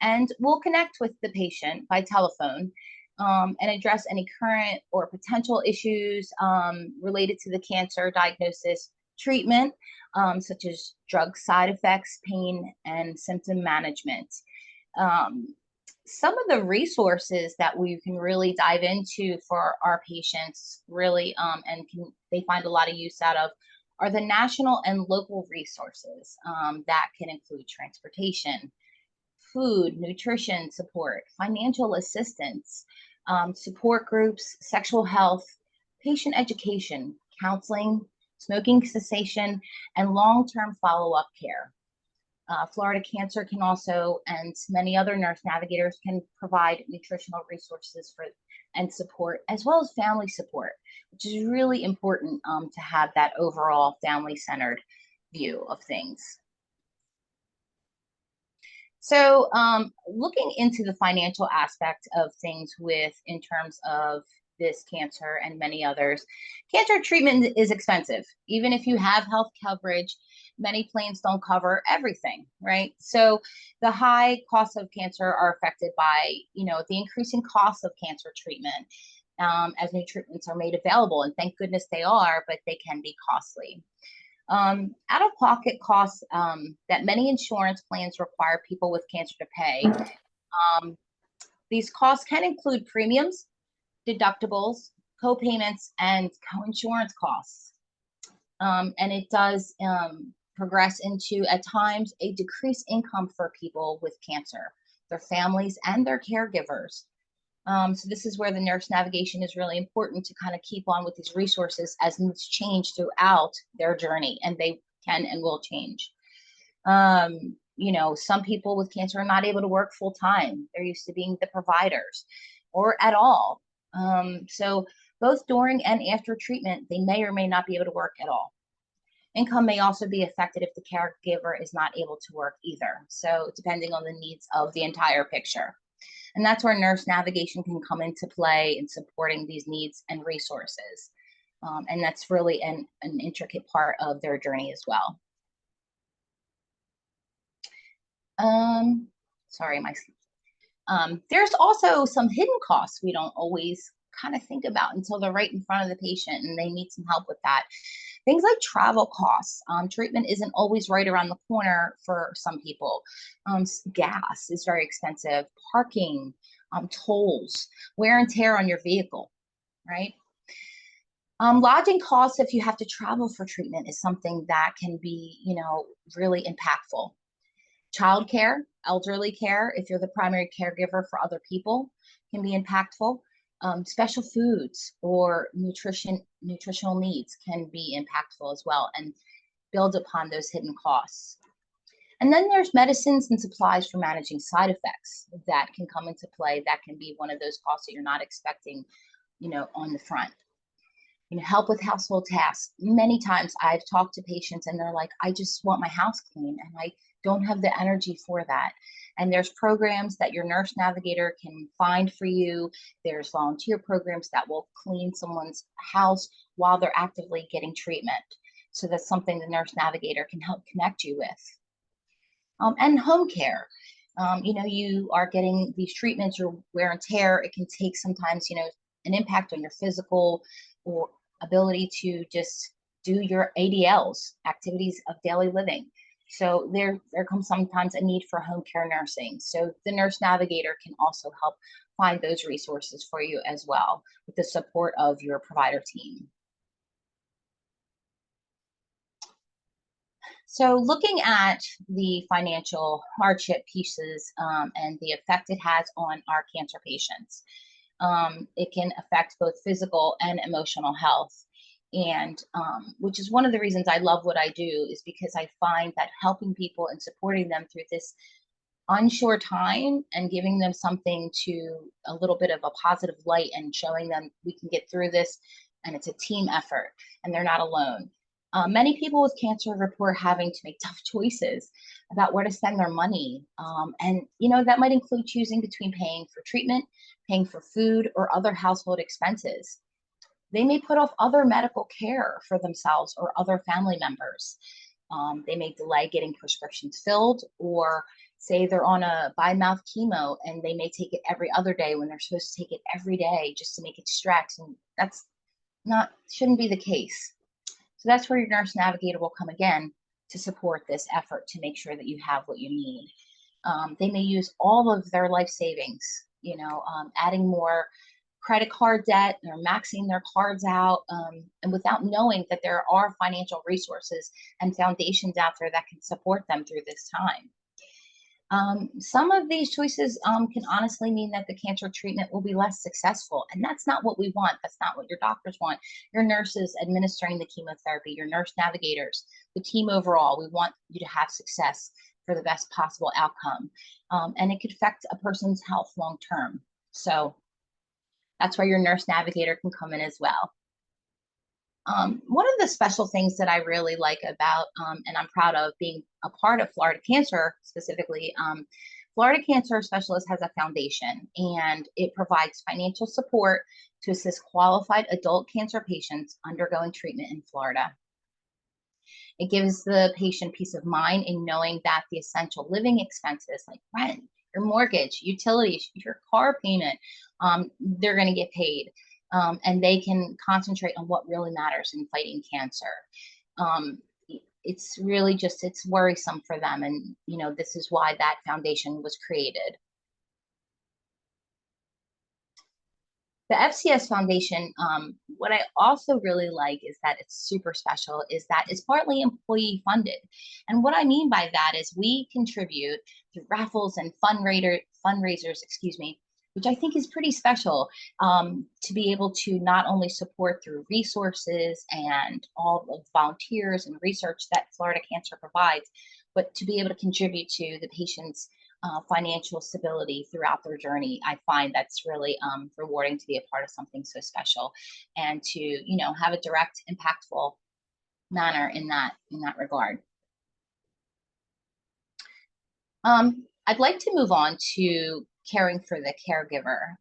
and we'll connect with the patient by telephone and address any current or potential issues related to the cancer diagnosis, treatment, such as drug side effects, pain, and symptom management. Some of the resources that we can really dive into for our patients really they find a lot of use out of are the national and local resources that can include transportation, food, nutrition support, financial assistance, support groups, sexual health, patient education, counseling, smoking cessation, and long-term follow-up care. Florida Cancer can also, and many other nurse navigators can provide nutritional resources and support, as well as family support, which is really important to have that overall family-centered view of things. So looking into the financial aspect of things in terms of this cancer and many others, cancer treatment is expensive. Even if you have health coverage, many plans don't cover everything, right? So the high costs of cancer are affected by, the increasing costs of cancer treatment as new treatments are made available. And thank goodness they are, but they can be costly. Out-of-pocket costs that many insurance plans require people with cancer to pay. These costs can include premiums, deductibles, co-payments, and co-insurance costs. And it does progress into, at times, a decreased income for people with cancer, their families, and their caregivers. So this is where the nurse navigation is really important to kind of keep on with these resources as needs change throughout their journey, and they can and will change. Some people with cancer are not able to work full time. They're used to being the providers or at all. So both during and after treatment, they may or may not be able to work at all. Income may also be affected if the caregiver is not able to work either. So depending on the needs of the entire picture. And that's where nurse navigation can come into play in supporting these needs and resources. And that's really an intricate part of their journey as well. There's also some hidden costs we don't always kind of think about until they're right in front of the patient and they need some help with that. Things like travel costs. Treatment isn't always right around the corner for some people. Gas is very expensive, parking, tolls, wear and tear on your vehicle, right? Lodging costs, if you have to travel for treatment, is something that can be, really impactful. Childcare, elderly care, if you're the primary caregiver for other people, can be impactful. Special foods or nutritional needs can be impactful as well and build upon those hidden costs. And then there's medicines and supplies for managing side effects that can come into play. That can be one of those costs that you're not expecting, on the front. Help with household tasks. Many times I've talked to patients and they're like, I just want my house clean and I don't have the energy for that. And there's programs that your nurse navigator can find for you. There's volunteer programs that will clean someone's house while they're actively getting treatment. So that's something the nurse navigator can help connect you with. And home care. You are getting these treatments or wear and tear. It can take sometimes, an impact on your physical or ability to just do your ADLs, activities of daily living. So there comes sometimes a need for home care nursing. So the nurse navigator can also help find those resources for you as well with the support of your provider team. So looking at the financial hardship pieces and the effect it has on our cancer patients, it can affect both physical and emotional health. And which is one of the reasons I love what I do, is because I find that helping people and supporting them through this unsure time and giving them something to a little bit of a positive light and showing them we can get through this and it's a team effort and they're not alone. Many people with cancer report having to make tough choices about where to spend their money. And, that might include choosing between paying for treatment, paying for food, or other household expenses. They may put off other medical care for themselves or other family members. They may delay getting prescriptions filled, or say they're on a by-mouth chemo and they may take it every other day when they're supposed to take it every day just to make it stretch. And that's shouldn't be the case. So that's where your nurse navigator will come again to support this effort to make sure that you have what you need. They may use all of their life savings, adding more credit card debt or maxing their cards out, and without knowing that there are financial resources and foundations out there that can support them through this time. Some of these choices can honestly mean that the cancer treatment will be less successful, and that's not what we want. That's not what your doctors want. Your nurses administering the chemotherapy, your nurse navigators, the team overall, we want you to have success for the best possible outcome. And it could affect a person's health long term. So that's where your nurse navigator can come in as well. One of the special things that I really like about, and I'm proud of being a part of Florida Cancer specifically, Florida Cancer Specialist has a foundation and it provides financial support to assist qualified adult cancer patients undergoing treatment in Florida. It gives the patient peace of mind in knowing that the essential living expenses like rent, your mortgage, utilities, your car payment, they're going to get paid. And they can concentrate on what really matters in fighting cancer. It's really just, it's worrisome for them. And, this is why that foundation was created. The FCS Foundation, what I also really like is that it's super special, is that it's partly employee funded. And what I mean by that is we contribute through raffles and fundraisers, which I think is pretty special, to be able to not only support through resources and all of the volunteers and research that Florida Cancer provides, but to be able to contribute to the patient's financial stability throughout their journey. I find that's really rewarding to be a part of something so special and to, have a direct, impactful manner in that regard. I'd like to move on to caring for the caregiver.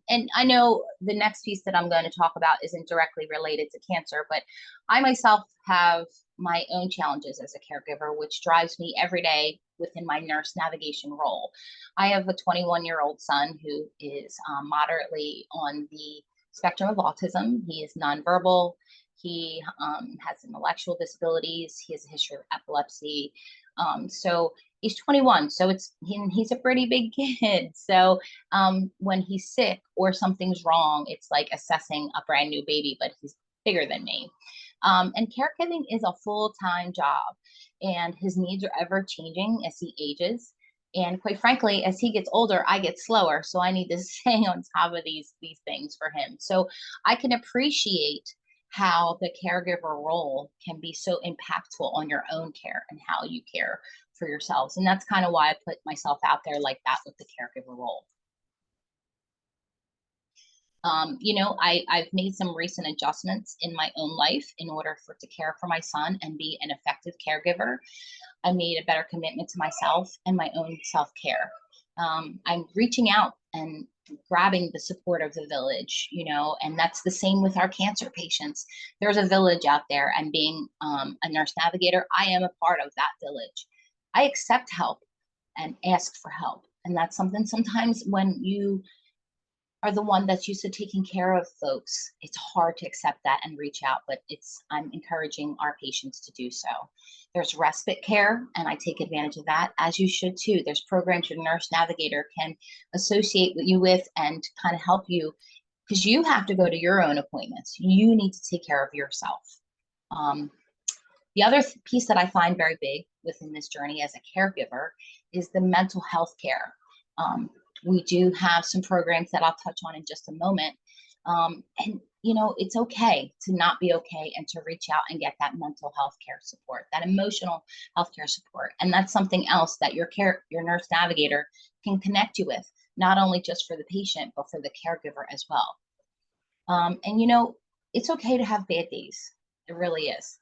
And I know the next piece that I'm going to talk about isn't directly related to cancer, but I myself have my own challenges as a caregiver, which drives me every day within my nurse navigation role. I have a 21-year-old son who is moderately on the spectrum of autism. He is nonverbal. He has intellectual disabilities. He has a history of epilepsy. So he's 21, so he's a pretty big kid. So when he's sick or something's wrong, it's like assessing a brand new baby, but he's bigger than me. And caregiving is a full-time job, and his needs are ever changing as he ages. And quite frankly, as he gets older, I get slower. So I need to stay on top of these things for him. So I can appreciate how the caregiver role can be so impactful on your own care and how you care for yourselves. And that's kind of why I put myself out there like that with the caregiver role. You know, I've made some recent adjustments in my own life in order to care for my son and be an effective caregiver. I made a better commitment to myself and my own self-care. I'm reaching out and grabbing the support of the village, you know, and that's the same with our cancer patients. There's a village out there, and being a nurse navigator, I am a part of that village. I accept help and ask for help. And that's something sometimes when you are the one that's used to taking care of folks, it's hard to accept that and reach out, but I'm encouraging our patients to do so. There's respite care, and I take advantage of that, as you should too. There's programs your nurse navigator can associate you with and kind of help you, because you have to go to your own appointments. You need to take care of yourself. The other piece that I find very big within this journey as a caregiver is the mental health care. We do have some programs that I'll touch on in just a moment. And, you know, it's okay to not be okay and to reach out and get that mental health care support, that emotional health care support. And that's something else that your nurse navigator can connect you with, not only just for the patient, but for the caregiver as well. And, you know, it's okay to have bad days. It really is.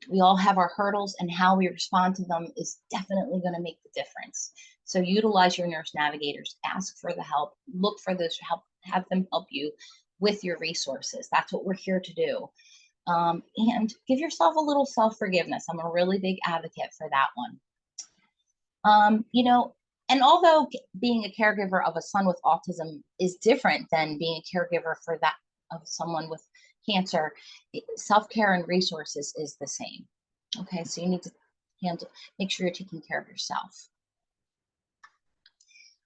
We all have our hurdles, and how we respond to them is definitely going to make the difference. So utilize your nurse navigators, ask for the help, look for those help, have them help you with your resources. That's what we're here to do. And give yourself a little self-forgiveness. I'm a really big advocate for that one. You know, and although being a caregiver of a son with autism is different than being a caregiver for that of someone with cancer, self-care and resources is the same. Okay, so you need to make sure you're taking care of yourself.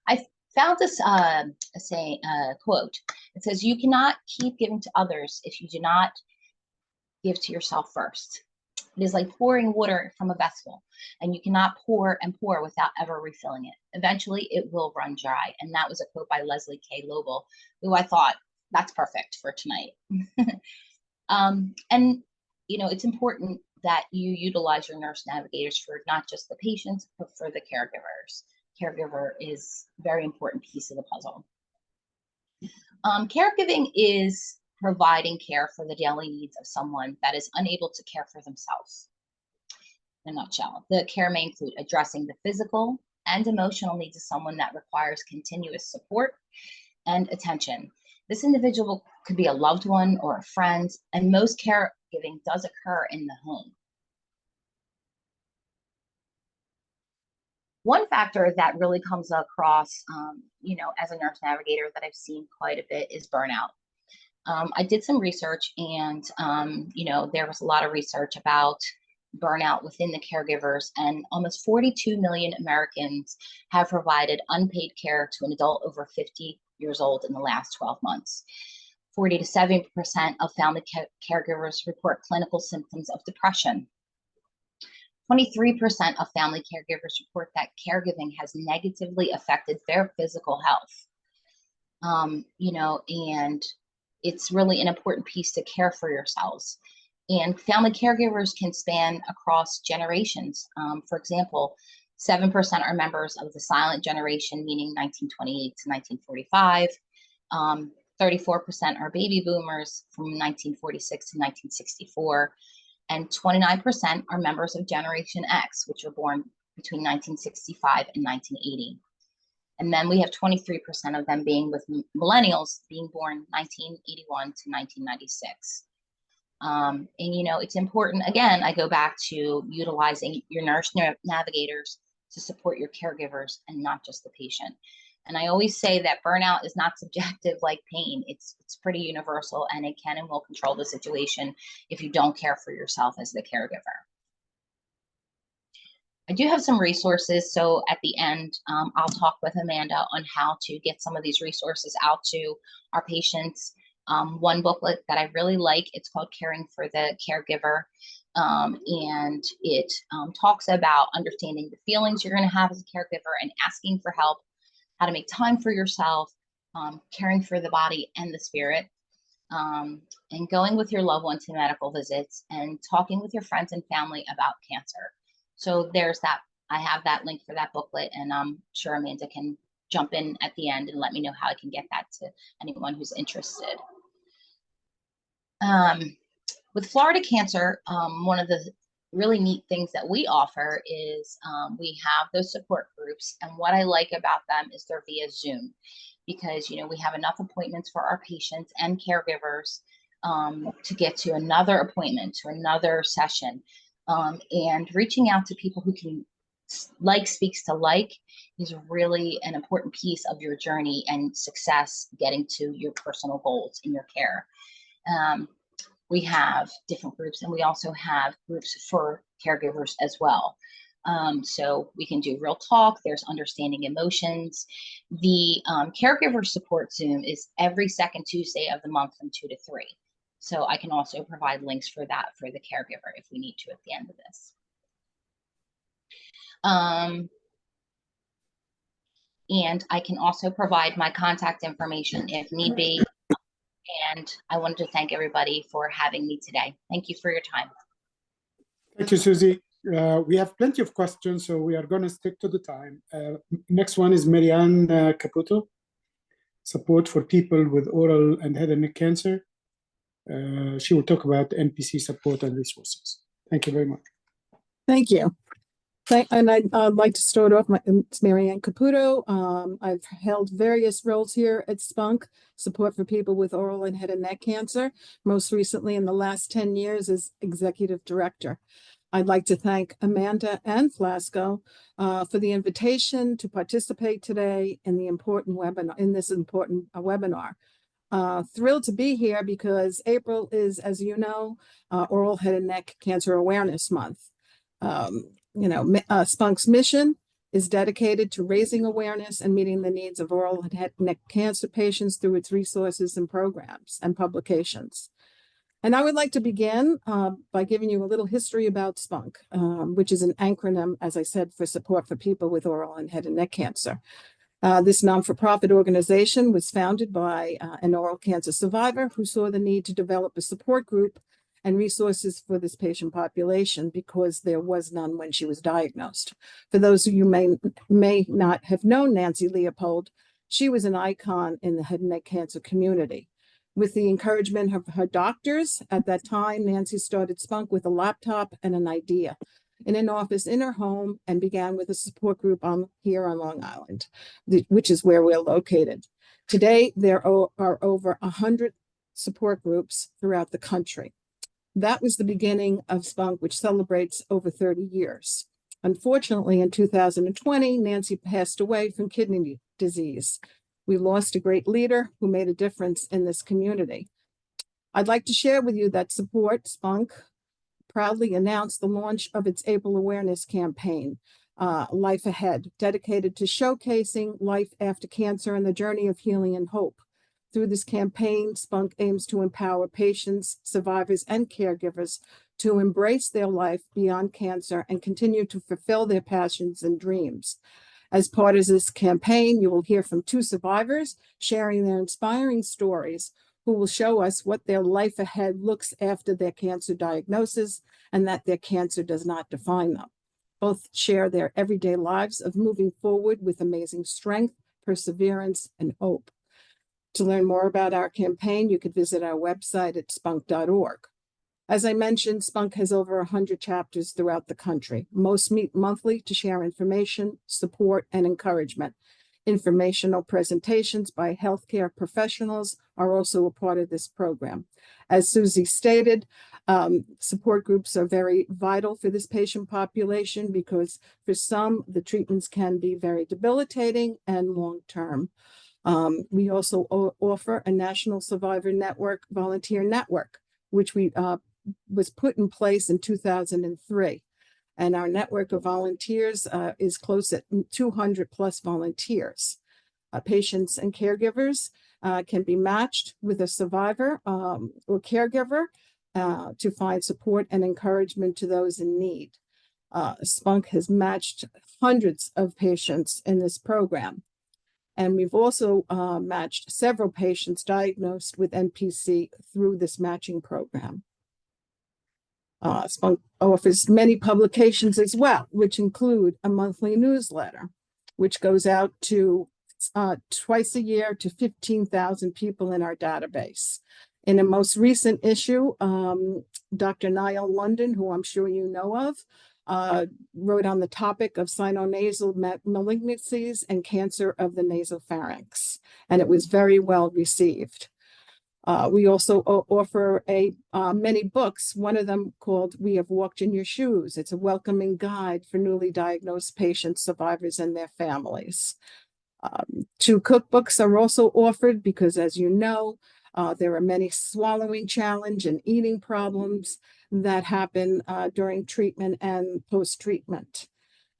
I found this quote. It says, "You cannot keep giving to others if you do not give to yourself first." It is like pouring water from a vessel, and you cannot pour and pour without ever refilling it. Eventually, it will run dry. And that was a quote by Leslie K. Lobel, who I thought, that's perfect for tonight. And, you know, it's important that you utilize your nurse navigators for not just the patients, but for the caregivers. Caregiver is a very important piece of the puzzle. Caregiving is providing care for the daily needs of someone that is unable to care for themselves. In a nutshell, the care may include addressing the physical and emotional needs of someone that requires continuous support and attention. This individual could be a loved one or a friend, and most caregiving does occur in the home. One factor that really comes across, you know, as a nurse navigator that I've seen quite a bit is burnout. I did some research, and, you know, there was a lot of research about burnout within the caregivers, and almost 42 million Americans have provided unpaid care to an adult over 50 years old in the last 12 months. 40 to 70% of family caregivers report clinical symptoms of depression. 23% of family caregivers report that caregiving has negatively affected their physical health. You know, and it's really an important piece to care for yourselves. And family caregivers can span across generations. For example, 7% are members of the silent generation, meaning 1928 to 1945. 34% are baby boomers from 1946 to 1964. and 29% are members of Generation X, which were born between 1965 and 1980. And then we have 23% of them being with millennials being born 1981 to 1996. And, you know, it's important, again, I go back to utilizing your nurse navigators to support your caregivers and not just the patient. And I always say that burnout is not subjective like pain. It's pretty universal, and it can and will control the situation if you don't care for yourself as the caregiver. I do have some resources, so at the end, I'll talk with Amanda on how to get some of these resources out to our patients. One booklet that I really like, it's called Caring for the Caregiver, and it talks about understanding the feelings you're going to have as a caregiver and asking for help, how to make time for yourself, caring for the body and the spirit, and going with your loved ones to medical visits and talking with your friends and family about cancer. So there's that. I have that link for that booklet, and I'm sure Amanda can jump in at the end and let me know how I can get that to anyone who's interested. With Florida Cancer, one of the really neat things that we offer is we have those support groups, and what I like about them is they're via Zoom, because you know we have enough appointments for our patients and caregivers to get to another appointment, to another session, and reaching out to people who can speaks to is really an important piece of your journey and success getting to your personal goals in your care. We have different groups, and we also have groups for caregivers as well. So we can do real talk, there's understanding emotions. The caregiver support Zoom is every second Tuesday of the month from 2 to 3. So I can also provide links for that for the caregiver if we need to at the end of this. And I can also provide my contact information if need be. And I wanted to thank everybody for having me today. Thank you for your time. Thank you, Susie. We have plenty of questions, so we are going to stick to the time. Next one is Marianne Caputo, support for people with oral and head and neck cancer. She will talk about NPC support and resources. Thank you very much. Thank you. And I'd like to start off, it's Marianne Caputo. I've held various roles here at Spunk, support for people with oral and head and neck cancer, most recently in the last 10 years as executive director. I'd like to thank Amanda and FLASCO for the invitation to participate today in the important webinar, webinar. Thrilled to be here because April is, as you know, Oral Head and Neck Cancer Awareness Month. Spunk's mission is dedicated to raising awareness and meeting the needs of oral and head and neck cancer patients through its resources and programs and publications. And I would like to begin by giving you a little history about Spunk, which is an acronym, as I said, for support for people with oral and head and neck cancer. This non-for-profit organization was founded by an oral cancer survivor who saw the need to develop a support group and resources for this patient population because there was none when she was diagnosed. For those of you may not have known Nancy Leopold, she was an icon in the head and neck cancer community. With the encouragement of her doctors at that time, Nancy started Spunk with a laptop and an idea in an office in her home and began with a support group here on Long Island, which is where we're located. Today, there are over 100 support groups throughout the country. That was the beginning of Spunk, which celebrates over 30 years. Unfortunately, in 2020, Nancy passed away from kidney disease. We lost a great leader who made a difference in this community. I'd like to share with you that Spunk proudly announced the launch of its April awareness campaign, Life Ahead, dedicated to showcasing life after cancer and the journey of healing and hope. Through this campaign, Spunk aims to empower patients, survivors, and caregivers to embrace their life beyond cancer and continue to fulfill their passions and dreams. As part of this campaign, you will hear from 2 survivors sharing their inspiring stories who will show us what their life ahead looks after their cancer diagnosis and that their cancer does not define them. Both share their everyday lives of moving forward with amazing strength, perseverance, and hope. To learn more about our campaign, you could visit our website at spunk.org. As I mentioned, Spunk has over 100 chapters throughout the country. Most meet monthly to share information, support, and encouragement. Informational presentations by healthcare professionals are also a part of this program. As Susie stated, support groups are very vital for this patient population because for some, the treatments can be very debilitating and long-term. We also offer a National Survivor Network volunteer network, which was put in place in 2003. And our network of volunteers is close at 200 plus volunteers. Patients and caregivers can be matched with a survivor or caregiver to find support and encouragement to those in need. Spunk has matched hundreds of patients in this program. And we've also matched several patients diagnosed with NPC through this matching program. Spunk offers many publications as well, which include a monthly newsletter, which goes out to twice a year to 15,000 people in our database. In a most recent issue, Dr. Niall London, who I'm sure you know of, wrote on the topic of sinonasal malignancies and cancer of the nasopharynx, and it was very well received. We also offer many books, one of them called We Have Walked in Your Shoes. It's a welcoming guide for newly diagnosed patients, survivors, and their families. 2 cookbooks are also offered because, as you know, there are many swallowing challenge and eating problems that happen during treatment and post-treatment.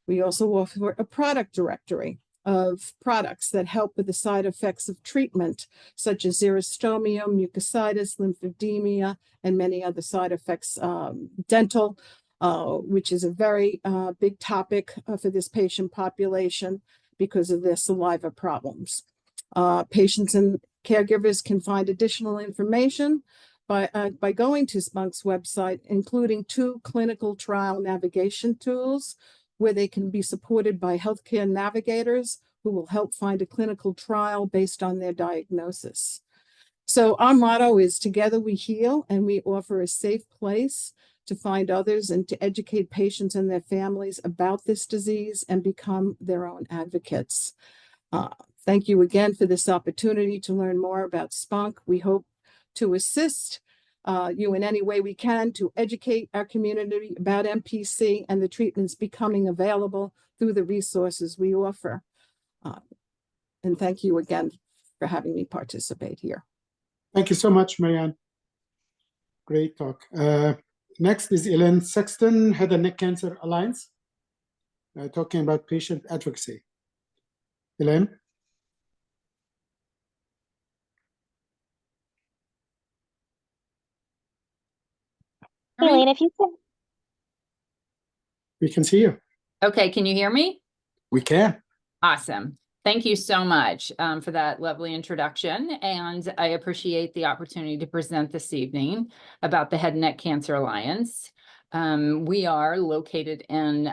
We also offer a product directory of products that help with the side effects of treatment, such as xerostomia, mucositis, lymphedema, and many other side effects, dental, which is a very big topic for this patient population because of their saliva problems. Patients and caregivers can find additional information by going to Spunk's website, including 2 clinical trial navigation tools where they can be supported by healthcare navigators who will help find a clinical trial based on their diagnosis. So our motto is Together We Heal, and we offer a safe place to find others and to educate patients and their families about this disease and become their own advocates. Thank you again for this opportunity to learn more about Spunk. We hope to assist you in any way we can to educate our community about NPC and the treatments becoming available through the resources we offer. And thank you again for having me participate here. Thank you so much, Marianne. Great talk. Next is Elaine Sexton, Head and Neck Cancer Alliance, talking about patient advocacy. Elaine? Hey, Elaine, if you can. We can see you. Okay, can you hear me? We can. Awesome. Thank you so much for that lovely introduction. And I appreciate the opportunity to present this evening about the Head and Neck Cancer Alliance. We are located in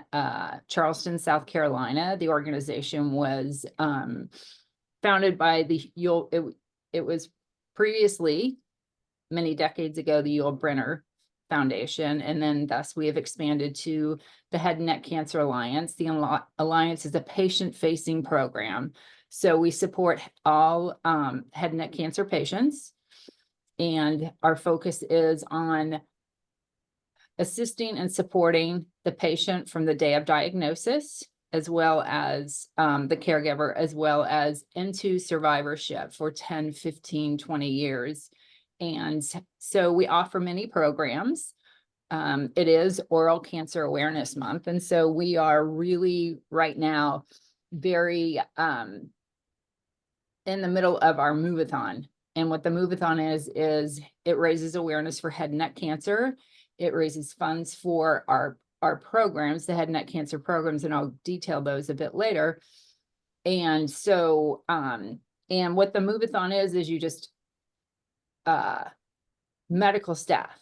Charleston, South Carolina. The organization was founded by it was previously, many decades ago, the Yul Brynner Foundation, and then thus we have expanded to the Head and Neck Cancer Alliance. The Alliance is a patient-facing program. So we support all head and neck cancer patients, and our focus is on assisting and supporting the patient from the day of diagnosis, as well as the caregiver, as well as into survivorship for 10, 15, 20 years. And so we offer many programs. It is Oral Cancer Awareness Month. And so we are really right now very in the middle of our move-a-thon. And what the move-a-thon is it raises awareness for head and neck cancer. It raises funds for our programs, the head and neck cancer programs, and I'll detail those a bit later. And so, and what the move-a-thon is you just medical staff,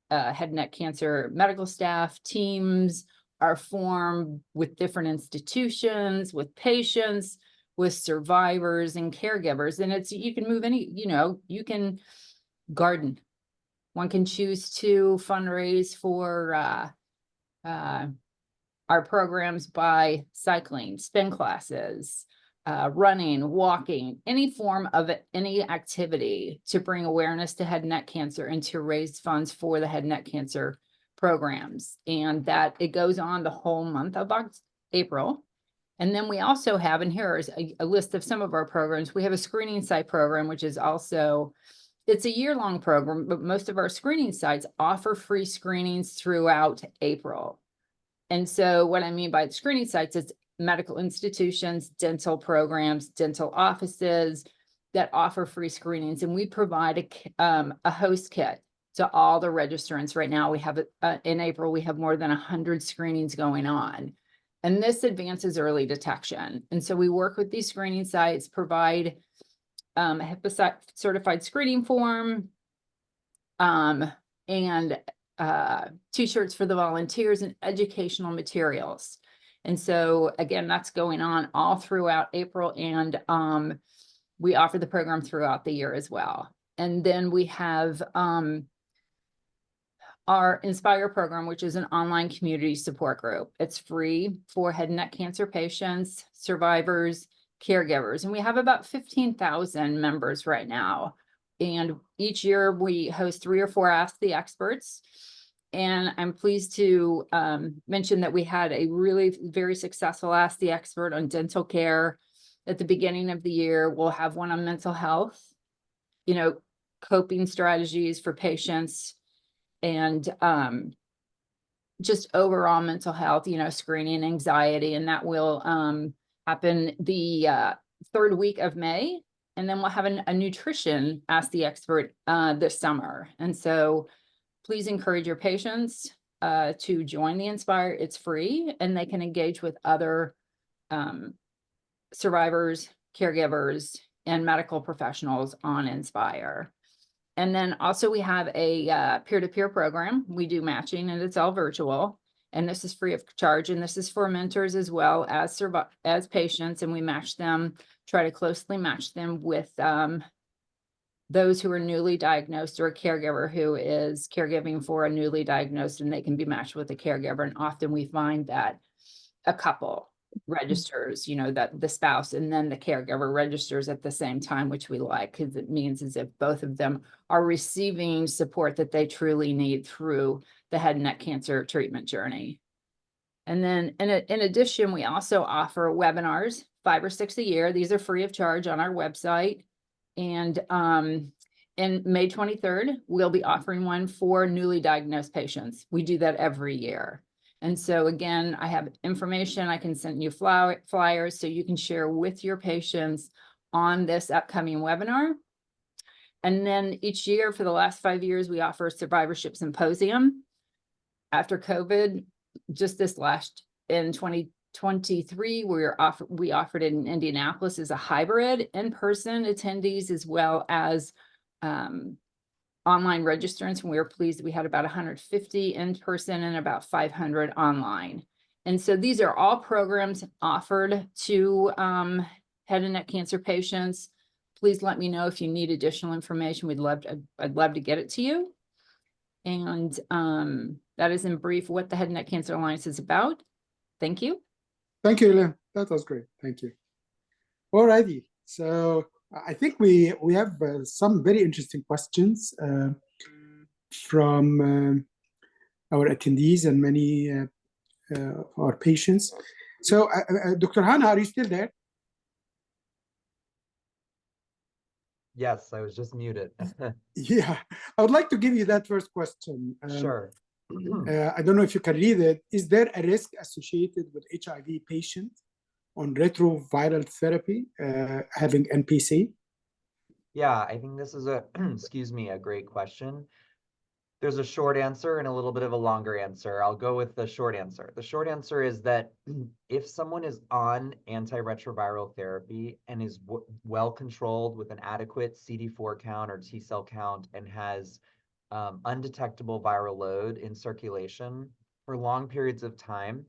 head and neck cancer medical staff teams are formed with different institutions, with patients, with survivors and caregivers. And you can move you can garden One can choose to fundraise for our programs by cycling, spin classes, running, walking, any form of any activity to bring awareness to head and neck cancer and to raise funds for the head and neck cancer programs. And that it goes on the whole month of April. And then we also have, and here is a list of some of our programs. We have a screening site program, which is also, it's a year-long program, but most of our screening sites offer free screenings throughout April. And so what I mean by screening sites is medical institutions, dental programs, dental offices that offer free screenings. And we provide a host kit to all the registrants. Right now, we have in April, we have more than 100 screenings going on. And this advances early detection. And so we work with these screening sites, provide a HIPAA certified screening form, and t-shirts for the volunteers and educational materials. And so again, that's going on all throughout April, and we offer the program throughout the year as well. And then we have our Inspire program, which is an online community support group. It's free for head and neck cancer patients, survivors, caregivers, and we have about 15,000 members right now. And each year we host 3 or 4 Ask the Experts. And I'm pleased to mention that we had a really very successful Ask the Expert on dental care at the beginning of the year. We'll have one on mental health, coping strategies for patients, and just overall mental health, screening, anxiety, and that will happen the 3rd week of May. And then we'll have a nutrition Ask the Expert this summer. And so please encourage your patients to join the Inspire. It's free, and they can engage with other survivors, caregivers, and medical professionals on Inspire. And then also we have a peer-to-peer program. We do matching, and it's all virtual. And this is free of charge. And this is for mentors as well as patients. And we match them, try to closely match them with those who are newly diagnosed, or a caregiver who is caregiving for a newly diagnosed, and they can be matched with a caregiver. And often we find that a couple registers, that the spouse and then the caregiver registers at the same time, which we like, because it means as if both of them are receiving support that they truly need through the head and neck cancer treatment journey. And then in addition, we also offer webinars, 5 or 6 a year. These are free of charge on our website. And in May 23rd, we'll be offering one for newly diagnosed patients. We do that every year. And so again, I have information. I can send you flyers so you can share with your patients on this upcoming webinar. And then each year for the last 5 years, we offer a survivorship symposium. After COVID, just this last in 2023, we offered it in Indianapolis as a hybrid in-person attendees as well as online registrants, and we were pleased that we had about 150 in person and about 500 online. And so these are all programs offered to head and neck cancer patients. Please let me know if you need additional information. I'd love to get it to you. And that is in brief what the Head and Neck Cancer Alliance is about. Thank you. Thank you, Elaine. That was great. Thank you. All righty. So I think we have some very interesting questions from our attendees and many our patients. So Dr. Hannah, are you still there? Yes, I was just muted. Yeah, I would like to give you that first question. Sure. I don't know if you can read it. Is there a risk associated with HIV patients on retroviral therapy having NPC? Yeah, I think this is a, excuse me, a great question. There's a short answer and a little bit of a longer answer. I'll go with the short answer. The short answer is that if someone is on antiretroviral therapy and is well controlled with an adequate CD4 count or T cell count and has undetectable viral load in circulation for long periods of time,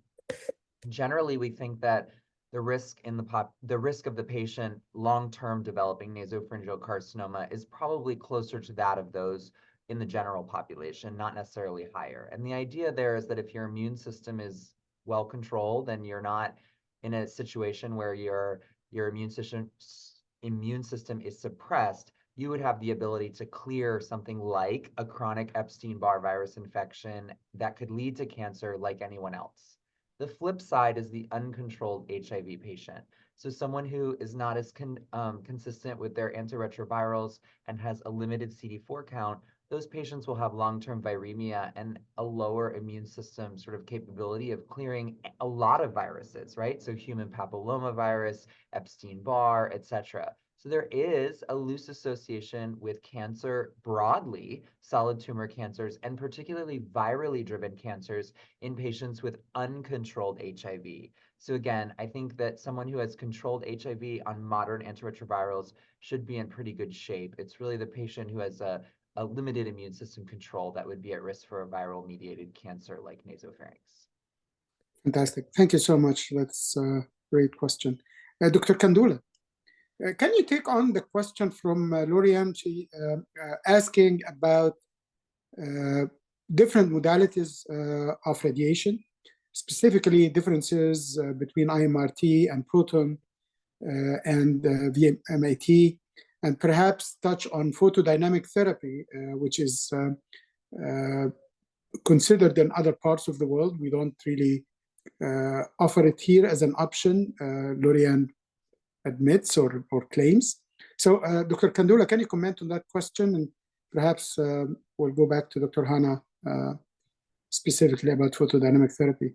generally we think that the risk of the patient long-term developing nasopharyngeal carcinoma is probably closer to that of those in the general population, not necessarily higher. And the idea there is that if your immune system is well controlled and you're not in a situation where your immune system is suppressed, you would have the ability to clear something like a chronic Epstein-Barr virus infection that could lead to cancer like anyone else. The flip side is the uncontrolled HIV patient. So someone who is not as consistent with their antiretrovirals and has a limited CD4 count, those patients will have long-term viremia and a lower immune system sort of capability of clearing a lot of viruses, right? So human papillomavirus, Epstein-Barr, etc. So there is a loose association with cancer broadly, solid tumor cancers, and particularly virally driven cancers in patients with uncontrolled HIV. So again, I think that someone who has controlled HIV on modern antiretrovirals should be in pretty good shape. It's really the patient who has a limited immune system control that would be at risk for a viral mediated cancer like nasopharynx. Fantastic. Thank you so much. That's a great question. Dr. Kandula, can you take on the question from Lorianne? She asking about different modalities of radiation, specifically differences between IMRT and proton and VMAT, and perhaps touch on photodynamic therapy, which is considered in other parts of the world. We don't really offer it here as an option, Lorianne admits or claims. So Dr. Kandula, can you comment on that question? And perhaps we'll go back to Dr. Hanna specifically about photodynamic therapy.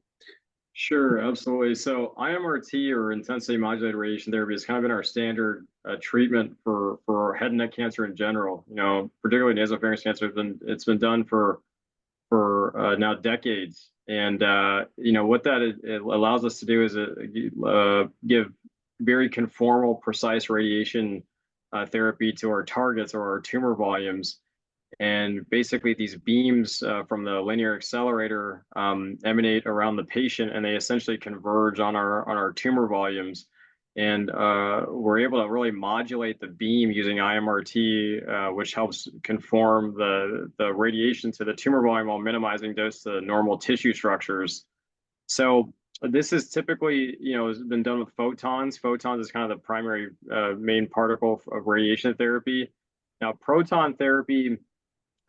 Sure, absolutely. So IMRT, or intensity modulated radiation therapy, has kind of been our standard treatment for head and neck cancer in general. You know, particularly nasopharynx cancer. It's been done for now decades, and you know what it allows us to do is give very conformal, precise radiation therapy to our targets or our tumor volumes. And basically, these beams from the linear accelerator emanate around the patient, and they essentially converge on our tumor volumes. And we're able to really modulate the beam using IMRT, which helps conform the radiation to the tumor volume while minimizing dose to normal tissue structures. So this is typically, you know, has been done with photons. Photons is kind of the primary main particle of radiation therapy. Now, proton therapy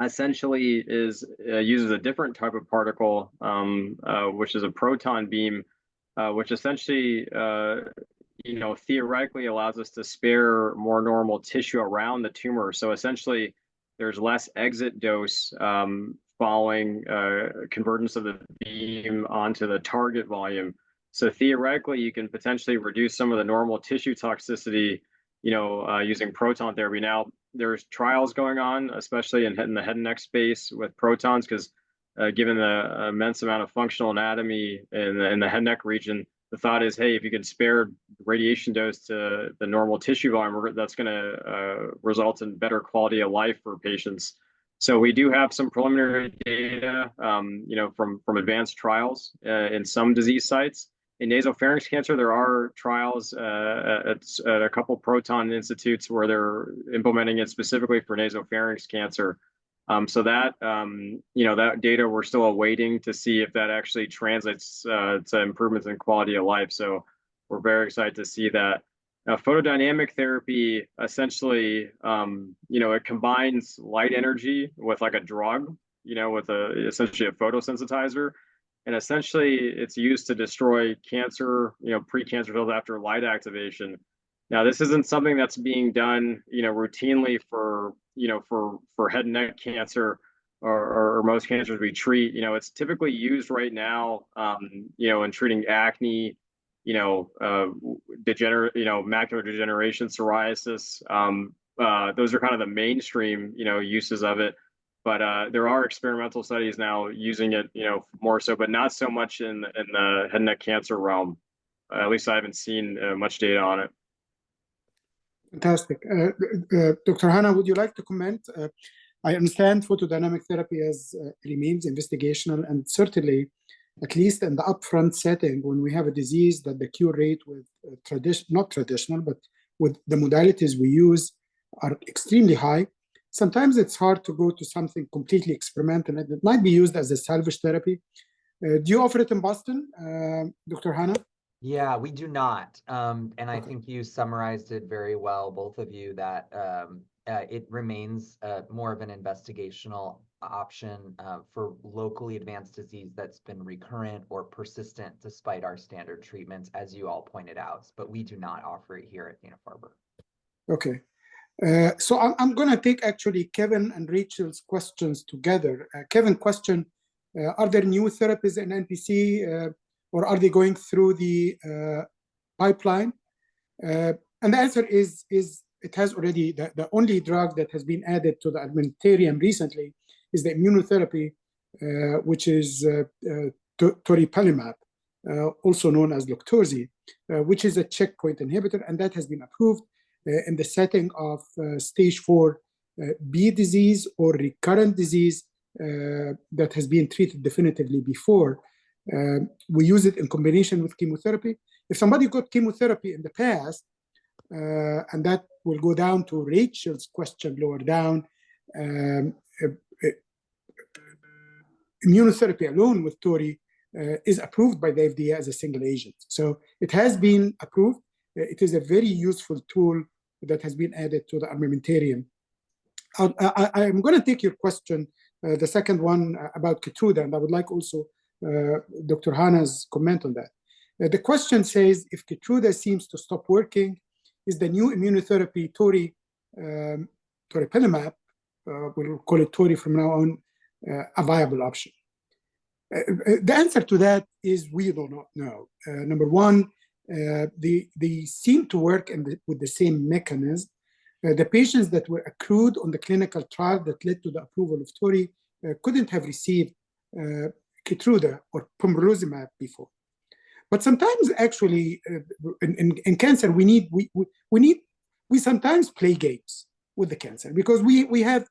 essentially uses a different type of particle, which is a proton beam, which essentially, you know, theoretically allows us to spare more normal tissue around the tumor. So essentially, there's less exit dose following convergence of the beam onto the target volume. So theoretically, you can potentially reduce some of the normal tissue toxicity, you know, using proton therapy. Now, there's trials going on, especially in the head and neck space with protons, because given the immense amount of functional anatomy in the head and neck region, the thought is, hey, if you can spare radiation dose to the normal tissue volume, that's going to result in better quality of life for patients. So we do have some preliminary data, you know, from advanced trials in some disease sites. In nasopharynx cancer, there are trials at a couple proton institutes where they're implementing it specifically for nasopharynx cancer. So that, you know, that data we're still awaiting to see if that actually translates to improvements in quality of life. So we're very excited to see that. Now, photodynamic therapy, essentially, you know, it combines light energy with like a drug, you know, with essentially a photosensitizer. And essentially, it's used to destroy cancer, you know, pre-cancer cells after light activation. Now, this isn't something that's being done, you know, routinely for, you know, for head and neck cancer or most cancers we treat. You know, it's typically used right now, you know, in treating acne, you know, macular degeneration, psoriasis. Those are kind of the mainstream, you know, uses of it. But there are experimental studies now using it, you know, more so, but not so much in the head and neck cancer realm. At least I haven't seen much data on it. Fantastic. Dr. Hanna, would you like to comment? I understand photodynamic therapy remains investigational, and certainly, at least in the upfront setting, when we have a disease that the cure rate with not traditional, but with the modalities we use are extremely high. sometimes it's hard to go to something completely experimental, and it might be used as a salvage therapy. Do you offer it in Boston, Dr. Hannah? Yeah, we do not. And I Okay. think you summarized it very well, both of you, that it remains more of an investigational option for locally advanced disease that's been recurrent or persistent despite our standard treatments, as you all pointed out. But we do not offer it here at Dana-Farber. Okay. So I'm going to take actually Kevin and Rachel's questions together. Kevin, question, are there new therapies in NPC or are they going through the pipeline? And the answer is it has already, the only drug that has been added to the armamentarium recently is the immunotherapy, which is toripalimab, also known as Loqtorzi, which is a checkpoint inhibitor, and that has been approved in the setting of stage 4B disease or recurrent disease that has been treated definitively before. We use it in combination with chemotherapy. If somebody got chemotherapy in the past, and that will go down to Rachel's question lower down, immunotherapy alone with Tori is approved by the FDA as a single agent. So it has been approved. It is a very useful tool that has been added to the armamentarium. I'm going to take your question, the second one about Keytruda, and I would like also Dr. Hannah's comment on that. The question says, if Keytruda seems to stop working, is the new immunotherapy toripalimab, we'll call it Tori from now on, a viable option? The answer to that is we do not know. Number one, they seem to work with the same mechanism. The patients that were accrued on the clinical trial that led to the approval of Tori couldn't have received Keytruda or pembrolizumab before. But sometimes, actually, in cancer, we sometimes play games with the cancer because we have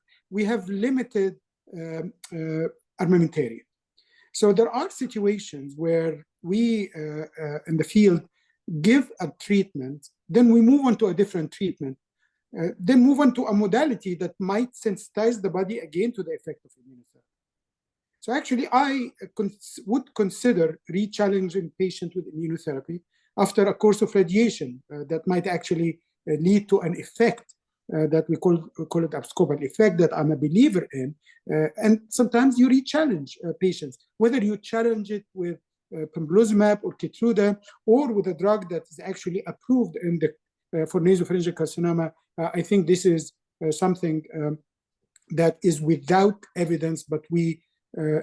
limited armamentarium. So there are situations where we in the field give a treatment, then we move on to a different treatment, then move on to a modality that might sensitize the body again to the effect of immunotherapy. So actually, I would consider re-challenging patient with immunotherapy after a course of radiation that might actually lead to an effect that we call it abscopal effect that I'm a believer in. And sometimes you re-challenge patients, whether you challenge it with pembrolizumab or Keytruda, or with a drug that is actually approved in the for nasopharyngeal carcinoma. I think this is something that is without evidence, but we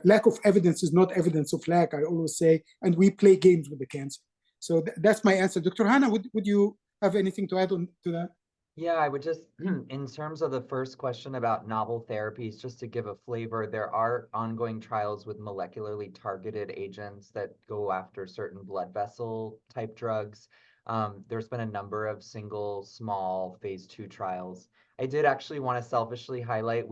lack of evidence is not evidence of lack, I always say, and we play games with the cancer. So that's my answer. Dr. Hannah, would you have anything to add on to that? Yeah, I would just, in terms of the first question about novel therapies, just to give a flavor, there are ongoing trials with molecularly targeted agents that go after certain blood vessel type drugs. There's been a number of single, small phase 2 trials. I did actually want to selfishly highlight,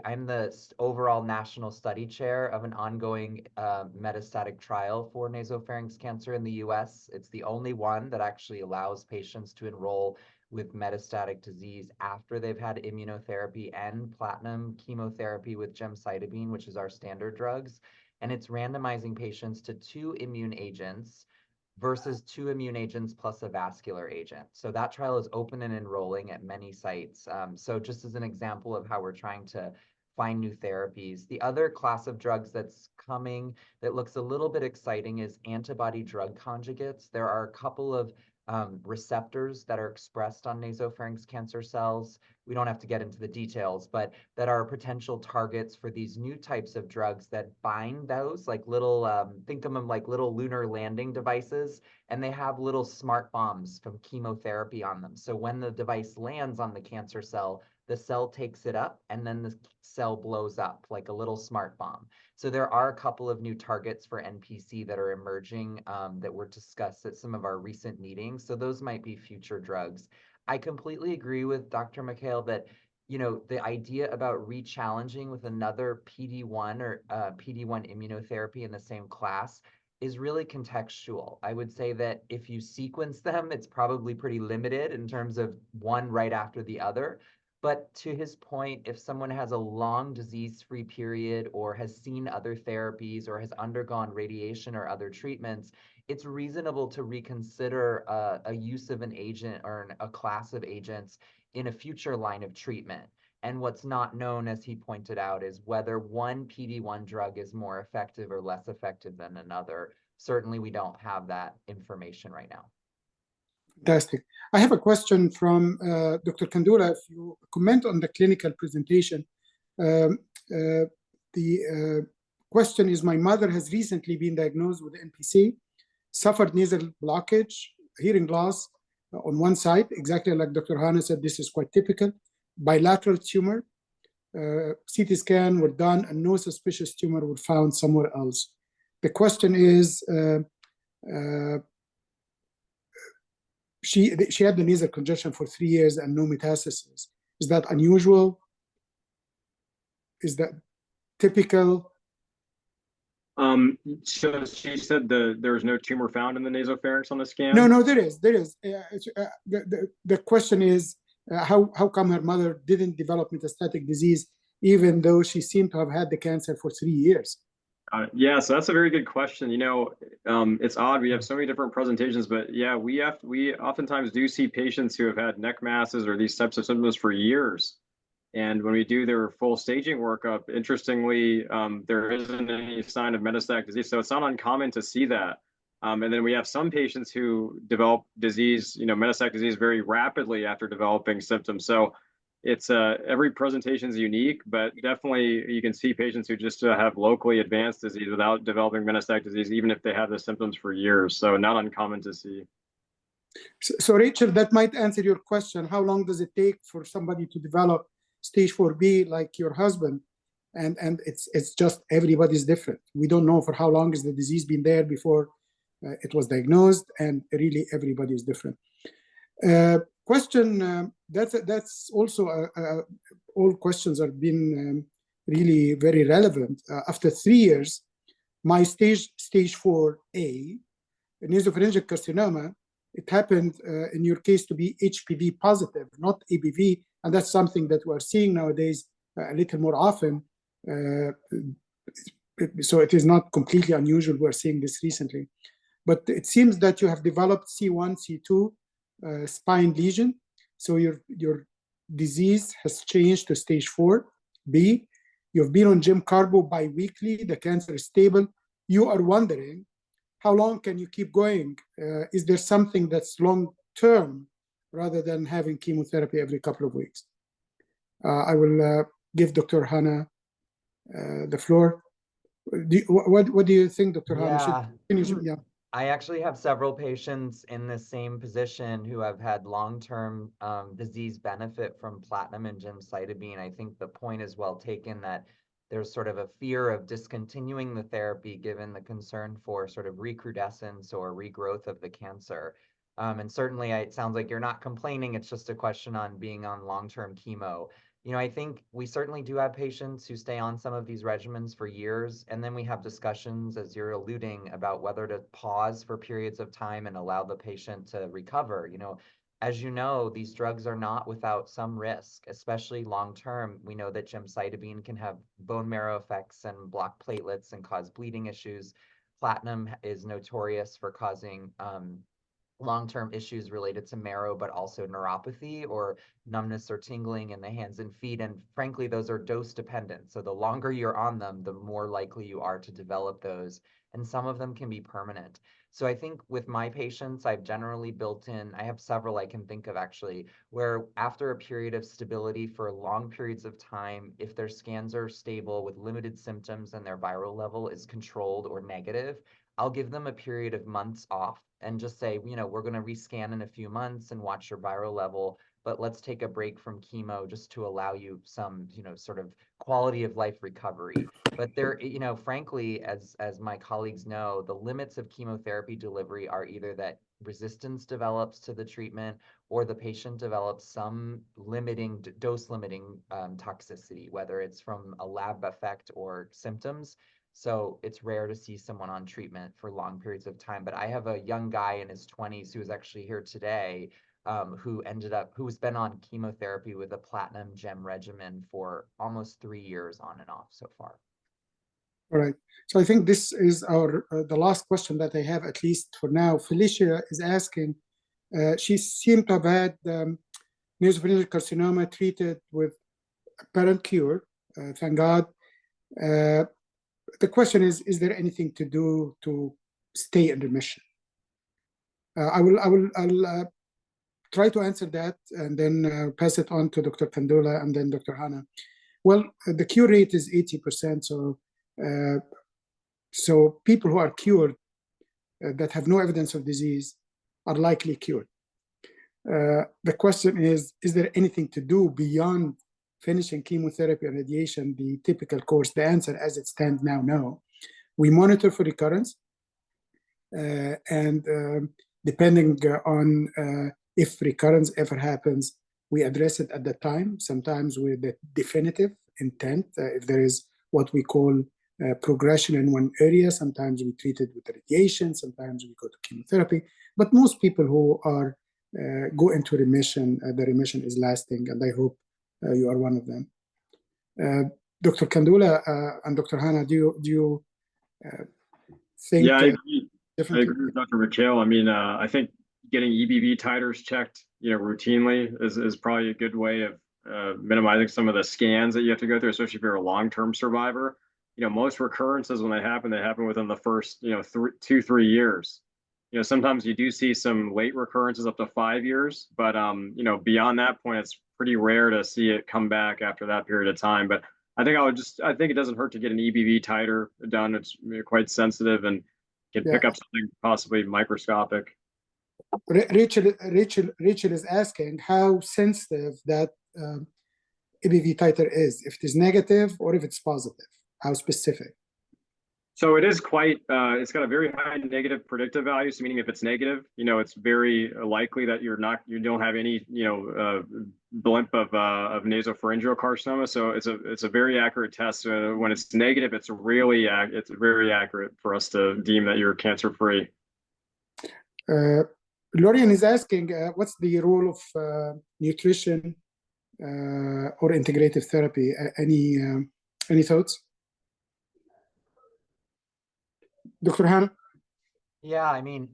I'm the overall national study chair of an ongoing metastatic trial for nasopharynx cancer in the US. It's the only one that actually allows patients to enroll with metastatic disease after they've had immunotherapy and platinum chemotherapy with gemcitabine, which is our standard drugs. And it's randomizing patients to 2 immune agents versus 2 immune agents plus a vascular agent. So that trial is open and enrolling at many sites. So just as an example of how we're trying to find new therapies. The other class of drugs that's coming that looks a little bit exciting is antibody drug conjugates. There are a couple of receptors that are expressed on nasopharynx cancer cells. We don't have to get into the details, but that are potential targets for these new types of drugs that bind those, like little, think of them like little lunar landing devices, and they have little smart bombs from chemotherapy on them. So when the device lands on the cancer cell, the cell takes it up and then the cell blows up like a little smart bomb. So there are a couple of new targets for NPC that are emerging that were discussed at some of our recent meetings. So those might be future drugs. I completely agree with Dr. McHale that, you know, the idea about re-challenging with another PD-1 or PD-1 immunotherapy in the same class is really contextual. I would say that if you sequence them, it's probably pretty limited in terms of one right after the other. But to his point, if someone has a long disease-free period or has seen other therapies or has undergone radiation or other treatments, it's reasonable to reconsider a use of an agent or a class of agents in a future line of treatment. And what's not known, as he pointed out, is whether one PD-1 drug is more effective or less effective than another. Certainly, we don't have that information right now. Fantastic. I have a question from Dr. Kandula. If you comment on the clinical presentation, the question is, my mother has recently been diagnosed with NPC, suffered nasal blockage, hearing loss on one side, exactly like Dr. Hanna said, this is quite typical, bilateral tumor, CT scan were done and no suspicious tumor were found somewhere else. The question is, she had the nasal congestion for 3 years and no metastasis. Is that unusual? Is that typical? So she said there was no tumor found in the nasopharynx on the scan? No, there is. The question is, how come her mother didn't develop metastatic disease even though she seemed to have had the cancer for 3 years? Yeah, so that's a very good question. You know, it's odd. We have so many different presentations, but yeah, we oftentimes do see patients who have had neck masses or these types of symptoms for years. And when we do their full staging workup, interestingly, there isn't any sign of metastatic disease. So it's not uncommon to see that. And then we have some patients who develop disease, metastatic disease very rapidly after developing symptoms. So it's every presentation is unique, but definitely you can see patients who just have locally advanced disease without developing metastatic disease, even if they have the symptoms for years. So not uncommon to see. So Rachel, that might answer your question. How long does it take for somebody to develop stage 4B like your husband? And it's just everybody's different. We don't know for how long has the disease been there before it was diagnosed, and really everybody is different. Question, that's also, all questions have been really very relevant. After 3 years, my stage 4A, nasopharyngeal carcinoma, it happened in your case to be HPV positive, not ABV, and that's something that we're seeing nowadays a little more often. So it is not completely unusual. We're seeing this recently. But it seems that you have developed C1, C2 spine lesion. So your disease has changed to stage 4B. You've been on Gem Carbo biweekly. The cancer is stable. You are wondering, how long can you keep going? Is there something that's long-term rather than having chemotherapy every couple of weeks? I will give Dr. Hanna the floor. What do you think, Dr. Hanna? Yeah. I actually have several patients in the same position who have had long-term disease benefit from platinum and gemcitabine. I think the point is well taken that there's sort of a fear of discontinuing the therapy given the concern for sort of recrudescence or regrowth of the cancer. And certainly it sounds like you're not complaining. It's just a question on being on long-term chemo. I think we certainly do have patients who stay on some of these regimens for years, and then we have discussions, as you're alluding, about whether to pause for periods of time and allow the patient to recover. As you know, these drugs are not without some risk, especially long-term. We know that gemcitabine can have bone marrow effects and block platelets and cause bleeding issues. Platinum is notorious for causing long-term issues related to marrow, but also neuropathy or numbness or tingling in the hands and feet. And frankly, those are dose dependent. So the longer you're on them, the more likely you are to develop those. And some of them can be permanent. So I think with my patients, I've generally built in, I have several I can think of actually, where after a period of stability for long periods of time, if their scans are stable with limited symptoms and their viral level is controlled or negative, I'll give them a period of months off and just say, we're going to rescan in a few months and watch your viral level, but let's take a break from chemo just to allow you some, sort of quality of life recovery. But there, frankly, as my colleagues know, the limits of chemotherapy delivery are either that resistance develops to the treatment or the patient develops some dose limiting toxicity, whether it's from a lab effect or symptoms. So it's rare to see someone on treatment for long periods of time. But I have a young guy in his 20s who is actually here today who's been on chemotherapy with a platinum gem regimen for almost 3 years on and off so far. All right. So I think this is our the last question that I have, at least for now. Felicia is asking, she seemed to have had nasopharyngeal carcinoma treated with apparent cure, thank God. The question is there anything to do to stay in remission? I'll try to answer that and then pass it on to Dr. Kandula and then Dr. Hannah. Well, the cure rate is 80%. So people who are cured that have no evidence of disease are likely cured. The question is there anything to do beyond finishing chemotherapy and radiation, the typical course? The answer as it stands now, no. We monitor for recurrence, and depending on if recurrence ever happens, we address it at the time, sometimes with the definitive intent. If there is what we call progression in one area, sometimes we treat it with radiation, sometimes we go to chemotherapy. But most people who are go into remission, the remission is lasting, and I hope you are one of them. Dr. Kandula and Dr. Hannah, do you think? Yeah, I agree with Dr. Mikhail. I mean, I think getting EBV titers checked, routinely is probably a good way of minimizing some of the scans that you have to go through, especially if you're a long-term survivor. Most recurrences, when they happen within the first, 2-3 years. Sometimes you do see some late recurrences up to 5 years, but beyond that point, it's pretty rare to see it come back after that period of time. But I think it doesn't hurt to get an EBV titer done. It's quite sensitive and can pick up something possibly microscopic. Rachel is asking how sensitive that EBV titer is, if it is negative or if it's positive, how specific. So it is quite, it's got a very high negative predictive value. So meaning if it's negative, it's very likely that you don't have any, blimp of nasopharyngeal carcinoma. So it's a very accurate test. When it's negative, it's very accurate for us to deem that you're cancer-free. Lorian is asking, what's the role of nutrition or integrative therapy? Any thoughts? Dr. Hannah? Yeah, I mean,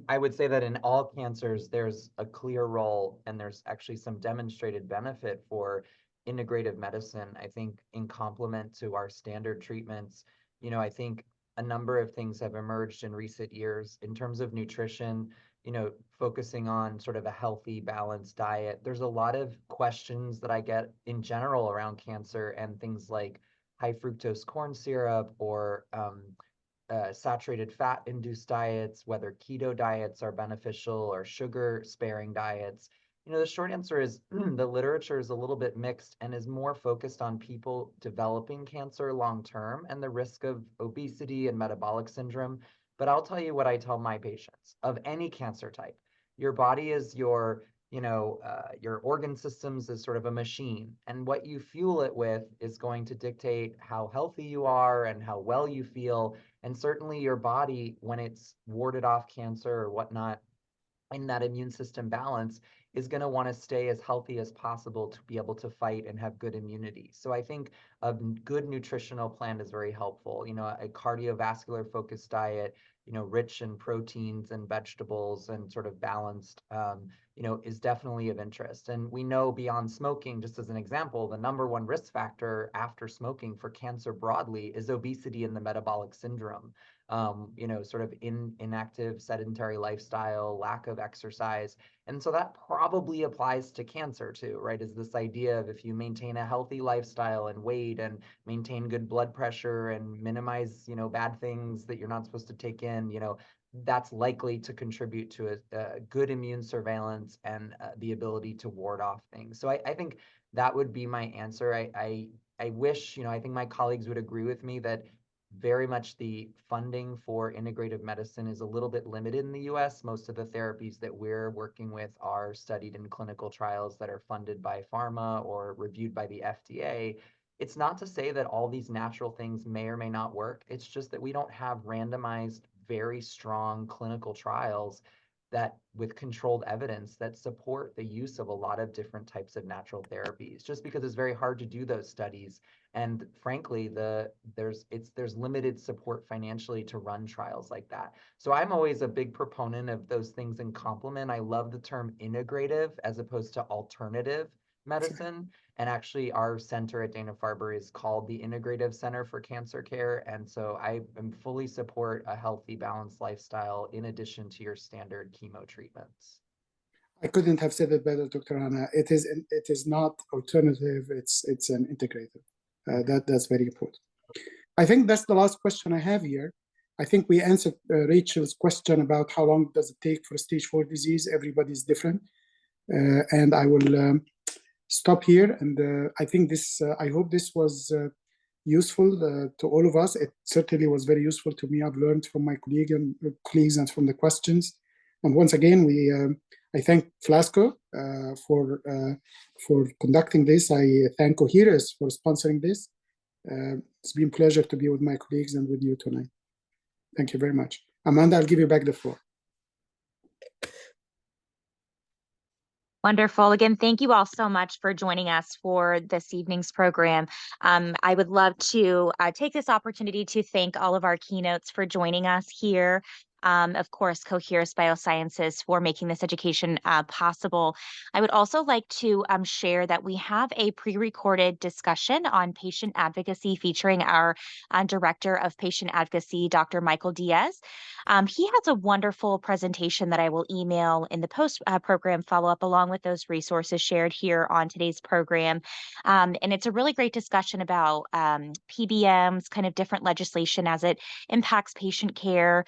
I would say that in all cancers, there's a clear role and there's actually some demonstrated benefit for integrative medicine. I think in complement to our standard treatments, I think a number of things have emerged in recent years in terms of nutrition, focusing on sort of a healthy, balanced diet. There's a lot of questions that I get in general around cancer and things like high fructose corn syrup or saturated fat induced diets, whether keto diets are beneficial or sugar sparing diets. The short answer is the literature is a little bit mixed and is more focused on people developing cancer long term and the risk of obesity and metabolic syndrome. But I'll tell you what I tell my patients of any cancer type. Your body is your organ systems is sort of a machine, and what you fuel it with is going to dictate how healthy you are and how well you feel. And certainly your body, when it's warded off cancer or whatnot, in that immune system balance, is going to want to stay as healthy as possible to be able to fight and have good immunity. So I think a good nutritional plan is very helpful. A cardiovascular focused diet, rich in proteins and vegetables and sort of balanced, is definitely of interest. And we know beyond smoking, just as an example, the number one risk factor after smoking for cancer broadly is obesity and the metabolic syndrome. Sort of inactive sedentary lifestyle, lack of exercise. And so that probably applies to cancer too, right? Is this idea of if you maintain a healthy lifestyle and weight and maintain good blood pressure and minimize, bad things that you're not supposed to take in, that's likely to contribute to a good immune surveillance and the ability to ward off things. So I think that would be my answer. I wish, I think my colleagues would agree with me that very much the funding for integrative medicine is a little bit limited in the US. Most of the therapies that we're working with are studied in clinical trials that are funded by pharma or reviewed by the FDA. It's not to say that all these natural things may or may not work. It's just that we don't have randomized, very strong clinical trials that with controlled evidence that support the use of a lot of different types of natural therapies, just because it's very hard to do those studies. And frankly, there's limited support financially to run trials like that. So I'm always a big proponent of those things in complement. I love the term integrative as opposed to alternative medicine. And actually, our center at Dana-Farber is called the Integrative Center for Cancer Care. And so I am fully support a healthy, balanced lifestyle in addition to your standard chemo treatments. I couldn't have said it better, Dr. Hannah. It is not alternative. It's an integrative. That's very important. I think that's the last question I have here. I think we answered Rachel's question about how long does it take for stage 4 disease. Everybody's different, and I will stop here. And I think this. I hope this was useful to all of us. It certainly was very useful to me. I've learned from my colleagues and from the questions. And once again, I thank FLASCO for conducting this. I thank Coherus for sponsoring this. It's been a pleasure to be with my colleagues and with you tonight. Thank you very much. Amanda, I'll give you back the floor. Wonderful. Again, thank you all so much for joining us for this evening's program. I would love to take this opportunity to thank all of our keynotes for joining us here. Of course, Coherus Biosciences for making this education possible. I would also like to share that we have a pre-recorded discussion on patient advocacy featuring our Director of Patient Advocacy, Dr. Michael Diaz. He has a wonderful presentation that I will email in the post-program follow-up along with those resources shared here on today's program. And it's a really great discussion about PBMs, kind of different legislation as it impacts patient care,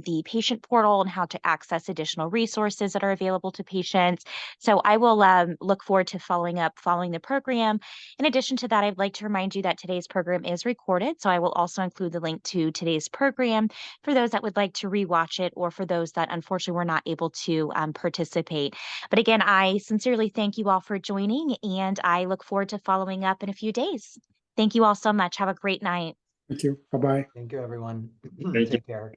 the patient portal and how to access additional resources that are available to patients. So I will look forward to following the program. In addition to that, I'd like to remind you that today's program is recorded. So I will also include the link to today's program for those that would like to rewatch it or for those that unfortunately were not able to participate. But again, I sincerely thank you all for joining, and I look forward to following up in a few days. Thank you all so much. Have a great night. Thank you. Bye-bye. Thank you, everyone. Thank you. Take care.